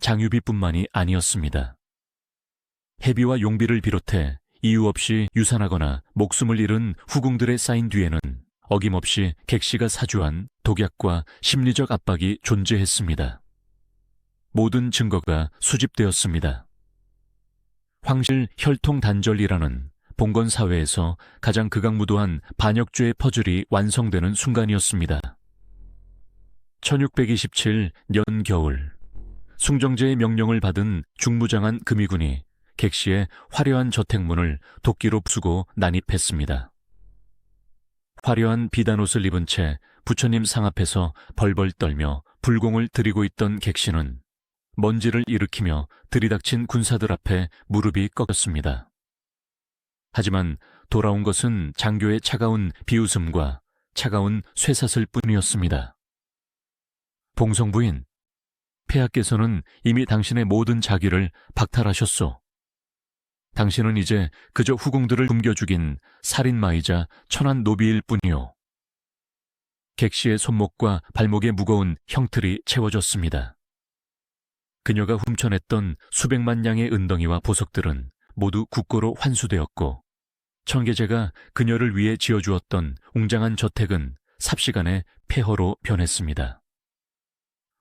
장유비뿐만이 아니었습니다. 해비와 용비를 비롯해 이유 없이 유산하거나 목숨을 잃은 후궁들의 쌓인 뒤에는 어김없이 객시가 사주한 독약과 심리적 압박이 존재했습니다. 모든 증거가 수집되었습니다. 황실 혈통단절이라는 봉건 사회에서 가장 극악무도한 반역죄의 퍼즐이 완성되는 순간이었습니다. 1627년 겨울, 숭정제의 명령을 받은 중무장한 금이군이 객시의 화려한 저택문을 도끼로 부수고 난입했습니다. 화려한 비단옷을 입은 채 부처님 상 앞에서 벌벌 떨며 불공을 들이고 있던 객시는 먼지를 일으키며 들이닥친 군사들 앞에 무릎이 꺾였습니다. 하지만 돌아온 것은 장교의 차가운 비웃음과 차가운 쇠사슬 뿐이었습니다. 봉성부인, 폐하께서는 이미 당신의 모든 자기를 박탈하셨소. 당신은 이제 그저 후궁들을 굶겨 죽인 살인마이자 천한 노비일 뿐이요. 객시의 손목과 발목에 무거운 형틀이 채워졌습니다. 그녀가 훔쳐냈던 수백만 양의 은덩이와 보석들은 모두 국고로 환수되었고, 청계제가 그녀를 위해 지어주었던 웅장한 저택은 삽시간에 폐허로 변했습니다.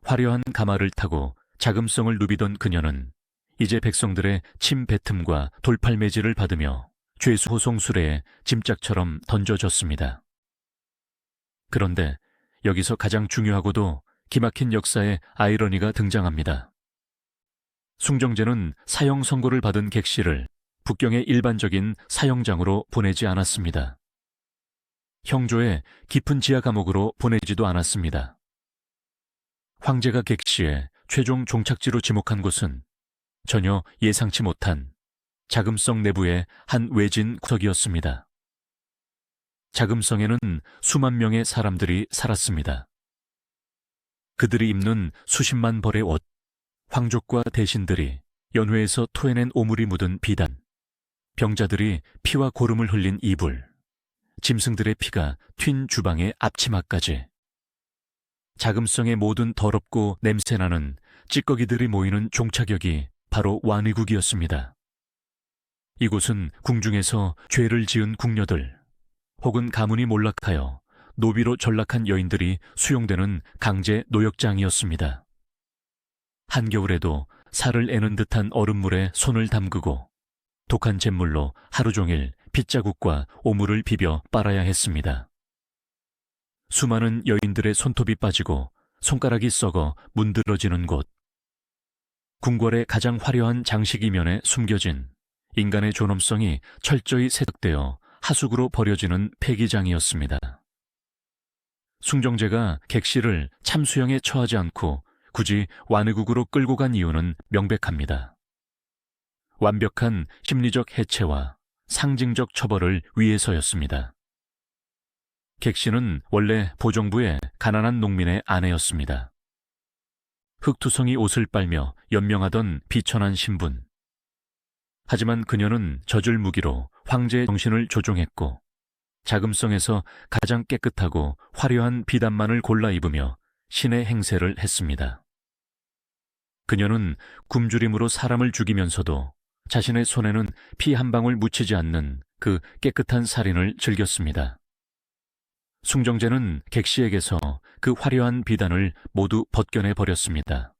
화려한 가마를 타고 자금성을 누비던 그녀는 이제 백성들의 침뱉음과 돌팔매질을 받으며 죄수호송 수레에 짐짝처럼 던져졌습니다. 그런데 여기서 가장 중요하고도 기막힌 역사의 아이러니가 등장합니다. 숭정제는 사형 선고를 받은 객씨를 북경의 일반적인 사형장으로 보내지 않았습니다. 형조의 깊은 지하 감옥으로 보내지도 않았습니다. 황제가 객씨의 최종 종착지로 지목한 곳은 전혀 예상치 못한 자금성 내부의 한 외진 구석이었습니다. 자금성에는 수만 명의 사람들이 살았습니다. 그들이 입는 수십만 벌의 옷, 황족과 대신들이 연회에서 토해낸 오물이 묻은 비단, 병자들이 피와 고름을 흘린 이불, 짐승들의 피가 튄 주방의 앞치마까지 자금성의 모든 더럽고 냄새나는 찌꺼기들이 모이는 종착역이 바로 완의국이었습니다. 이곳은 궁중에서 죄를 지은 궁녀들 혹은 가문이 몰락하여 노비로 전락한 여인들이 수용되는 강제 노역장이었습니다. 한겨울에도 살을 애는 듯한 얼음물에 손을 담그고 독한 잿물로 하루 종일 핏자국과 오물을 비벼 빨아야 했습니다. 수많은 여인들의 손톱이 빠지고 손가락이 썩어 문드러지는 곳. 궁궐의 가장 화려한 장식 이면에 숨겨진 인간의 존엄성이 철저히 세탁되어 하숙으로 버려지는 폐기장이었습니다. 숭정제가 객씨를 참수형에 처하지 않고 굳이 완의국으로 끌고 간 이유는 명백합니다. 완벽한 심리적 해체와 상징적 처벌을 위해서였습니다. 객씨는 원래 보정부의 가난한 농민의 아내였습니다. 흙투성이 옷을 빨며 연명하던 비천한 신분. 하지만 그녀는 젖을 무기로 황제의 정신을 조종했고 자금성에서 가장 깨끗하고 화려한 비단만을 골라 입으며 신의 행세를 했습니다. 그녀는 굶주림으로 사람을 죽이면서도 자신의 손에는 피 한 방울 묻히지 않는 그 깨끗한 살인을 즐겼습니다. 숭정제는 객씨에게서 그 화려한 비단을 모두 벗겨내 버렸습니다.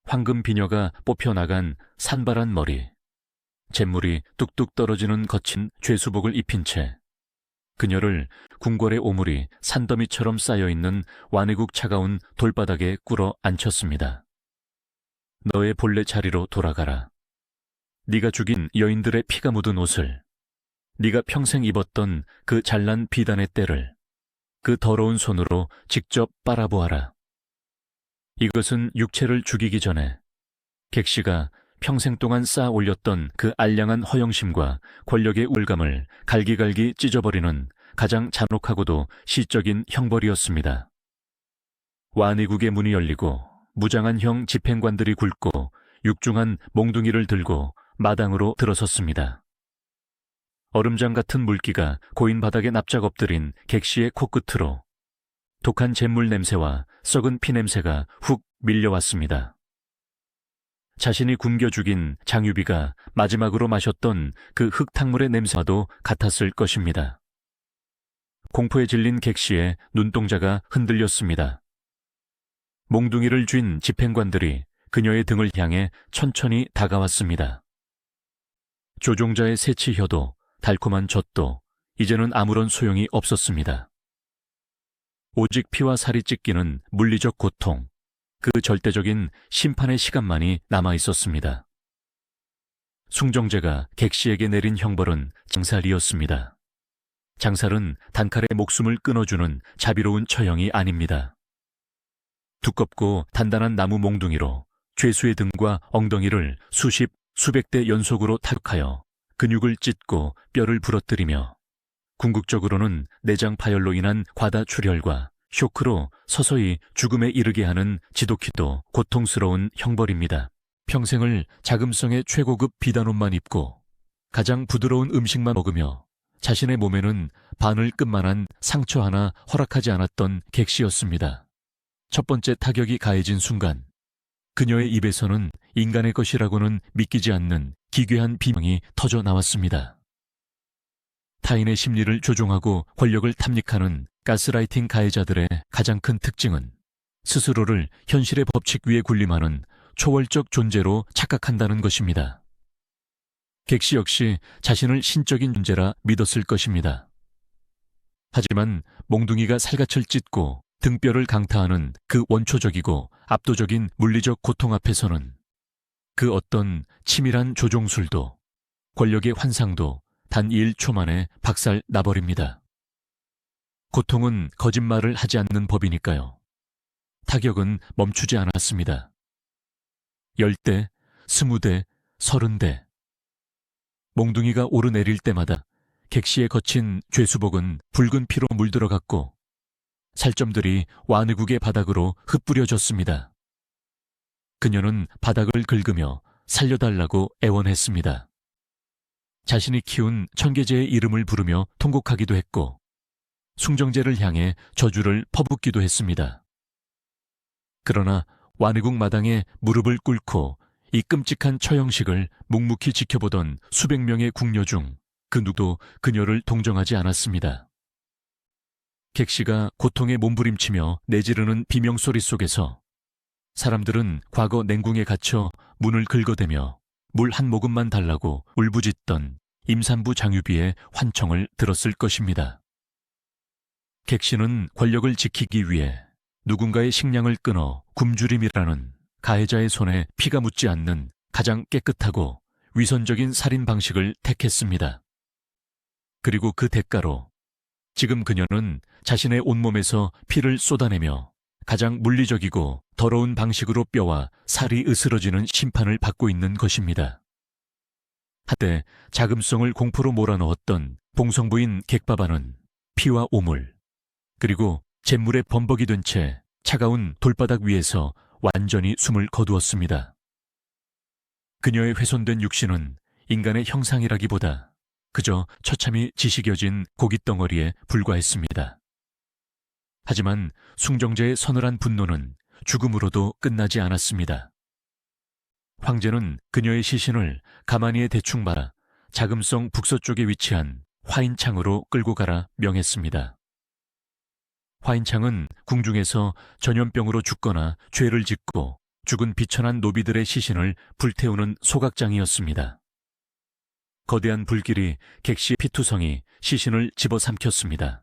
황금 비녀가 뽑혀나간 산발한 머리, 잿물이 뚝뚝 떨어지는 거친 죄수복을 입힌 채 그녀를 궁궐의 오물이 산더미처럼 쌓여있는 완의국 차가운 돌바닥에 꿇어 앉혔습니다. 너의 본래 자리로 돌아가라. 네가 죽인 여인들의 피가 묻은 옷을, 네가 평생 입었던 그 잘난 비단의 때를 그 더러운 손으로 직접 빨아보아라. 이것은 육체를 죽이기 전에 객씨가 평생 동안 쌓아 올렸던 그 알량한 허영심과 권력의 우울감을 갈기갈기 찢어버리는 가장 잔혹하고도 시적인 형벌이었습니다. 완의국의 문이 열리고 무장한 형 집행관들이 굵고 육중한 몽둥이를 들고 마당으로 들어섰습니다. 얼음장 같은 물기가 고인 바닥에 납작 엎드린 객씨의 코끝으로 독한 잿물 냄새와 썩은 피 냄새가 훅 밀려왔습니다. 자신이 굶겨 죽인 장유비가 마지막으로 마셨던 그 흙탕물의 냄새와도 같았을 것입니다. 공포에 질린 객씨의 눈동자가 흔들렸습니다. 몽둥이를 쥔 집행관들이 그녀의 등을 향해 천천히 다가왔습니다. 조종자의 새치혀도 달콤한 젖도 이제는 아무런 소용이 없었습니다. 오직 피와 살이 찢기는 물리적 고통, 그 절대적인 심판의 시간만이 남아있었습니다. 숭정제가 객씨에게 내린 형벌은 장살이었습니다. 장살은 단칼에 목숨을 끊어주는 자비로운 처형이 아닙니다. 두껍고 단단한 나무 몽둥이로 죄수의 등과 엉덩이를 수십, 수백 대 연속으로 타격하여 근육을 찢고 뼈를 부러뜨리며 궁극적으로는 내장 파열로 인한 과다출혈과 쇼크로 서서히 죽음에 이르게 하는 지독히도 고통스러운 형벌입니다. 평생을 자금성의 최고급 비단옷만 입고 가장 부드러운 음식만 먹으며 자신의 몸에는 바늘끝만한 상처 하나 허락하지 않았던 객씨였습니다. 첫 번째 타격이 가해진 순간 그녀의 입에서는 인간의 것이라고는 믿기지 않는 기괴한 비명이 터져 나왔습니다. 타인의 심리를 조종하고 권력을 탐닉하는 가스라이팅 가해자들의 가장 큰 특징은 스스로를 현실의 법칙 위에 군림하는 초월적 존재로 착각한다는 것입니다. 객씨 역시 자신을 신적인 존재라 믿었을 것입니다. 하지만 몽둥이가 살갗을 찢고 등뼈를 강타하는 그 원초적이고 압도적인 물리적 고통 앞에서는 그 어떤 치밀한 조종술도 권력의 환상도 단 1초 만에 박살 나버립니다. 고통은 거짓말을 하지 않는 법이니까요. 타격은 멈추지 않았습니다. 10대, 20대, 30대. 몽둥이가 오르내릴 때마다 객시의 거친 죄수복은 붉은 피로 물들어갔고 살점들이 와느국의 바닥으로 흩뿌려졌습니다. 그녀는 바닥을 긁으며 살려달라고 애원했습니다. 자신이 키운 청계제의 이름을 부르며 통곡하기도 했고 숭정제를 향해 저주를 퍼붓기도 했습니다. 그러나 와느국 마당에 무릎을 꿇고 이 끔찍한 처형식을 묵묵히 지켜보던 수백 명의 궁녀 중 그 누구도 그녀를 동정하지 않았습니다. 객시가 고통에 몸부림치며 내지르는 비명소리 속에서 사람들은 과거 냉궁에 갇혀 문을 긁어대며 물 한 모금만 달라고 울부짖던 임산부 장유비의 환청을 들었을 것입니다. 객시는 권력을 지키기 위해 누군가의 식량을 끊어 굶주림이라는 가해자의 손에 피가 묻지 않는 가장 깨끗하고 위선적인 살인 방식을 택했습니다. 그리고 그 대가로 지금 그녀는 자신의 온몸에서 피를 쏟아내며 가장 물리적이고 더러운 방식으로 뼈와 살이 으스러지는 심판을 받고 있는 것입니다. 한때 자금성을 공포로 몰아넣었던 봉성부인 객바바는 피와 오물, 그리고 잿물에 범벅이 된 채 차가운 돌바닥 위에서 완전히 숨을 거두었습니다. 그녀의 훼손된 육신은 인간의 형상이라기보다 그저 처참히 지식여진 고깃덩어리에 불과했습니다. 하지만 숭정제의 서늘한 분노는 죽음으로도 끝나지 않았습니다. 황제는 그녀의 시신을 가마니에 대충 말아 자금성 북서쪽에 위치한 화인창으로 끌고 가라 명했습니다. 화인창은 궁중에서 전염병으로 죽거나 죄를 짓고 죽은 비천한 노비들의 시신을 불태우는 소각장이었습니다. 거대한 불길이 객시의 피투성이 시신을 집어삼켰습니다.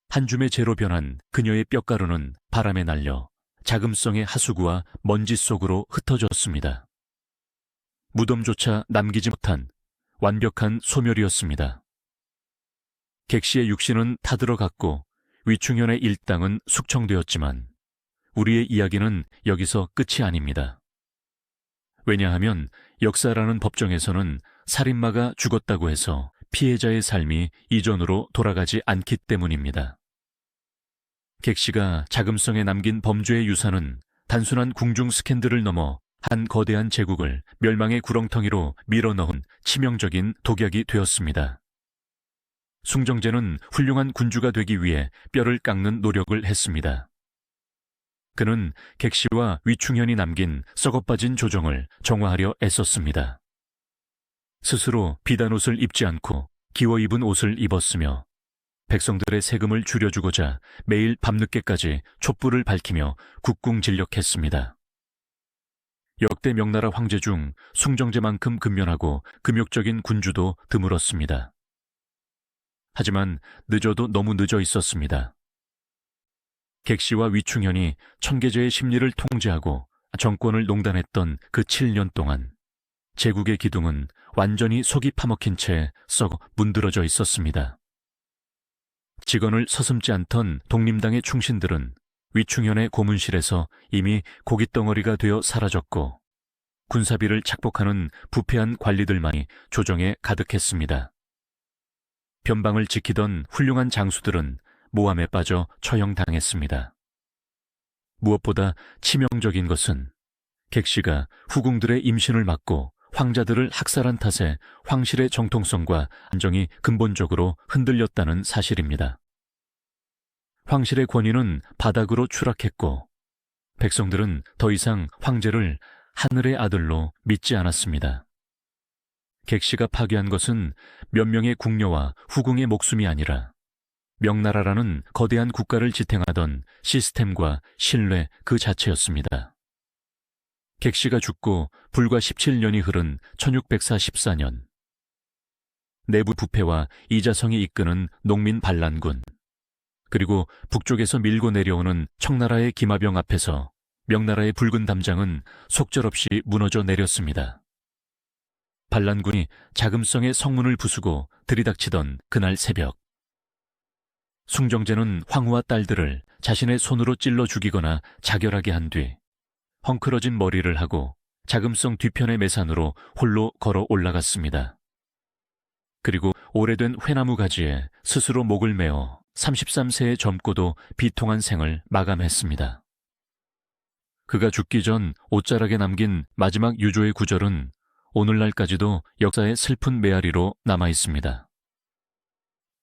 한 줌의 재로 변한 그녀의 뼈가루는 바람에 날려 자금성의 하수구와 먼지 속으로 흩어졌습니다. 무덤조차 남기지 못한 완벽한 소멸이었습니다. 객시의 육신은 타들어갔고 위충현의 일당은 숙청되었지만 우리의 이야기는 여기서 끝이 아닙니다. 왜냐하면 역사라는 법정에서는 살인마가 죽었다고 해서 피해자의 삶이 이전으로 돌아가지 않기 때문입니다. 객시가 자금성에 남긴 범죄의 유산은 단순한 궁중 스캔들을 넘어 한 거대한 제국을 멸망의 구렁텅이로 밀어넣은 치명적인 독약이 되었습니다. 숭정제는 훌륭한 군주가 되기 위해 뼈를 깎는 노력을 했습니다. 그는 객시와 위충현이 남긴 썩어빠진 조정을 정화하려 애썼습니다. 스스로 비단 옷을 입지 않고 기워 입은 옷을 입었으며 백성들의 세금을 줄여주고자 매일 밤늦게까지 촛불을 밝히며 국궁진력했습니다. 역대 명나라 황제 중 숭정제만큼 근면하고 금욕적인 군주도 드물었습니다. 하지만 늦어도 너무 늦어 있었습니다. 객시와 위충현이 청계제의 심리를 통제하고 정권을 농단했던 그 7년 동안 제국의 기둥은 완전히 속이 파먹힌 채 썩어 문드러져 있었습니다. 직언을 서슴지 않던 독림당의 충신들은 위충현의 고문실에서 이미 고깃덩어리가 되어 사라졌고 군사비를 착복하는 부패한 관리들만이 조정에 가득했습니다. 변방을 지키던 훌륭한 장수들은 모함에 빠져 처형당했습니다. 무엇보다 치명적인 것은 객시가 후궁들의 임신을 막고 황자들을 학살한 탓에 황실의 정통성과 안정이 근본적으로 흔들렸다는 사실입니다. 황실의 권위는 바닥으로 추락했고 백성들은 더 이상 황제를 하늘의 아들로 믿지 않았습니다. 객시가 파괴한 것은 몇 명의 궁녀와 후궁의 목숨이 아니라 명나라라는 거대한 국가를 지탱하던 시스템과 신뢰 그 자체였습니다. 객시가 죽고 불과 17년이 흐른 1614년 내부 부패와 이자성이 이끄는 농민 반란군, 그리고 북쪽에서 밀고 내려오는 청나라의 기마병 앞에서 명나라의 붉은 담장은 속절없이 무너져 내렸습니다. 반란군이 자금성의 성문을 부수고 들이닥치던 그날 새벽, 숭정제는 황후와 딸들을 자신의 손으로 찔러 죽이거나 자결하게 한 뒤 헝클어진 머리를 하고 자금성 뒤편의 매산으로 홀로 걸어 올라갔습니다. 그리고 오래된 회나무 가지에 스스로 목을 메어 33세의 젊고도 비통한 생을 마감했습니다. 그가 죽기 전 옷자락에 남긴 마지막 유조의 구절은 오늘날까지도 역사의 슬픈 메아리로 남아 있습니다.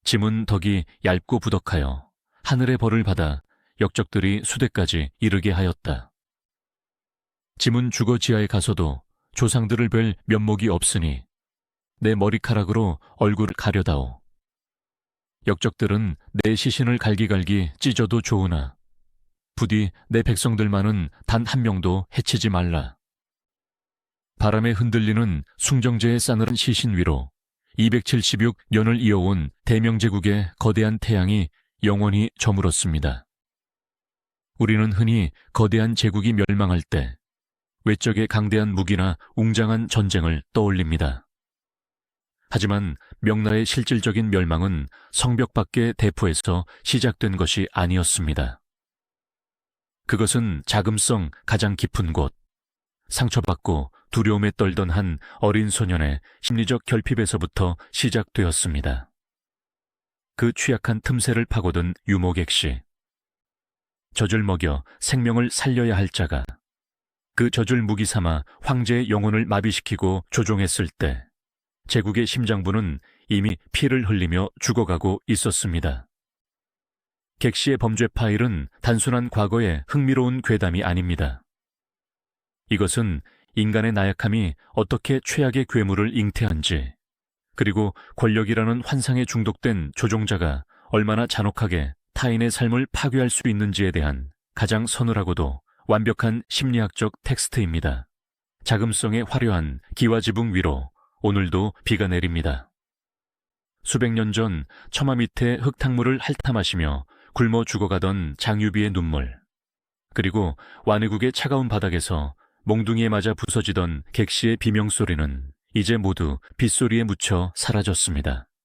짐은 덕이 얇고 부덕하여 하늘의 벌을 받아 역적들이 수대까지 이르게 하였다. 짐은 주거 지하에 가서도 조상들을 뵐 면목이 없으니 내 머리카락으로 얼굴을 가려다오. 역적들은 내 시신을 갈기갈기 찢어도 좋으나 부디 내 백성들만은 단 한 명도 해치지 말라. 바람에 흔들리는 숭정제의 싸늘한 시신 위로 276년을 이어온 대명제국의 거대한 태양이 영원히 저물었습니다. 우리는 흔히 거대한 제국이 멸망할 때 외적의 강대한 무기나 웅장한 전쟁을 떠올립니다. 하지만 명나라의 실질적인 멸망은 성벽 밖의 대포에서 시작된 것이 아니었습니다. 그것은 자금성 가장 깊은 곳, 상처받고 두려움에 떨던 한 어린 소년의 심리적 결핍에서부터 시작되었습니다. 그 취약한 틈새를 파고든 유모객시, 젖을 먹여 생명을 살려야 할 자가 그 젖을 무기 삼아 황제의 영혼을 마비시키고 조종했을 때 제국의 심장부는 이미 피를 흘리며 죽어가고 있었습니다. 객시의 범죄 파일은 단순한 과거의 흥미로운 괴담이 아닙니다. 이것은 인간의 나약함이 어떻게 최악의 괴물을 잉태한지, 그리고 권력이라는 환상에 중독된 조종자가 얼마나 잔혹하게 타인의 삶을 파괴할 수 있는지에 대한 가장 서늘하고도 완벽한 심리학적 텍스트입니다. 자금성의 화려한 기와지붕 위로 오늘도 비가 내립니다. 수백 년 전 처마 밑에 흙탕물을 핥아마시며 굶어 죽어가던 장유비의 눈물, 그리고 완해국의 차가운 바닥에서 몽둥이에 맞아 부서지던 객시의 비명소리는 이제 모두 빗소리에 묻혀 사라졌습니다.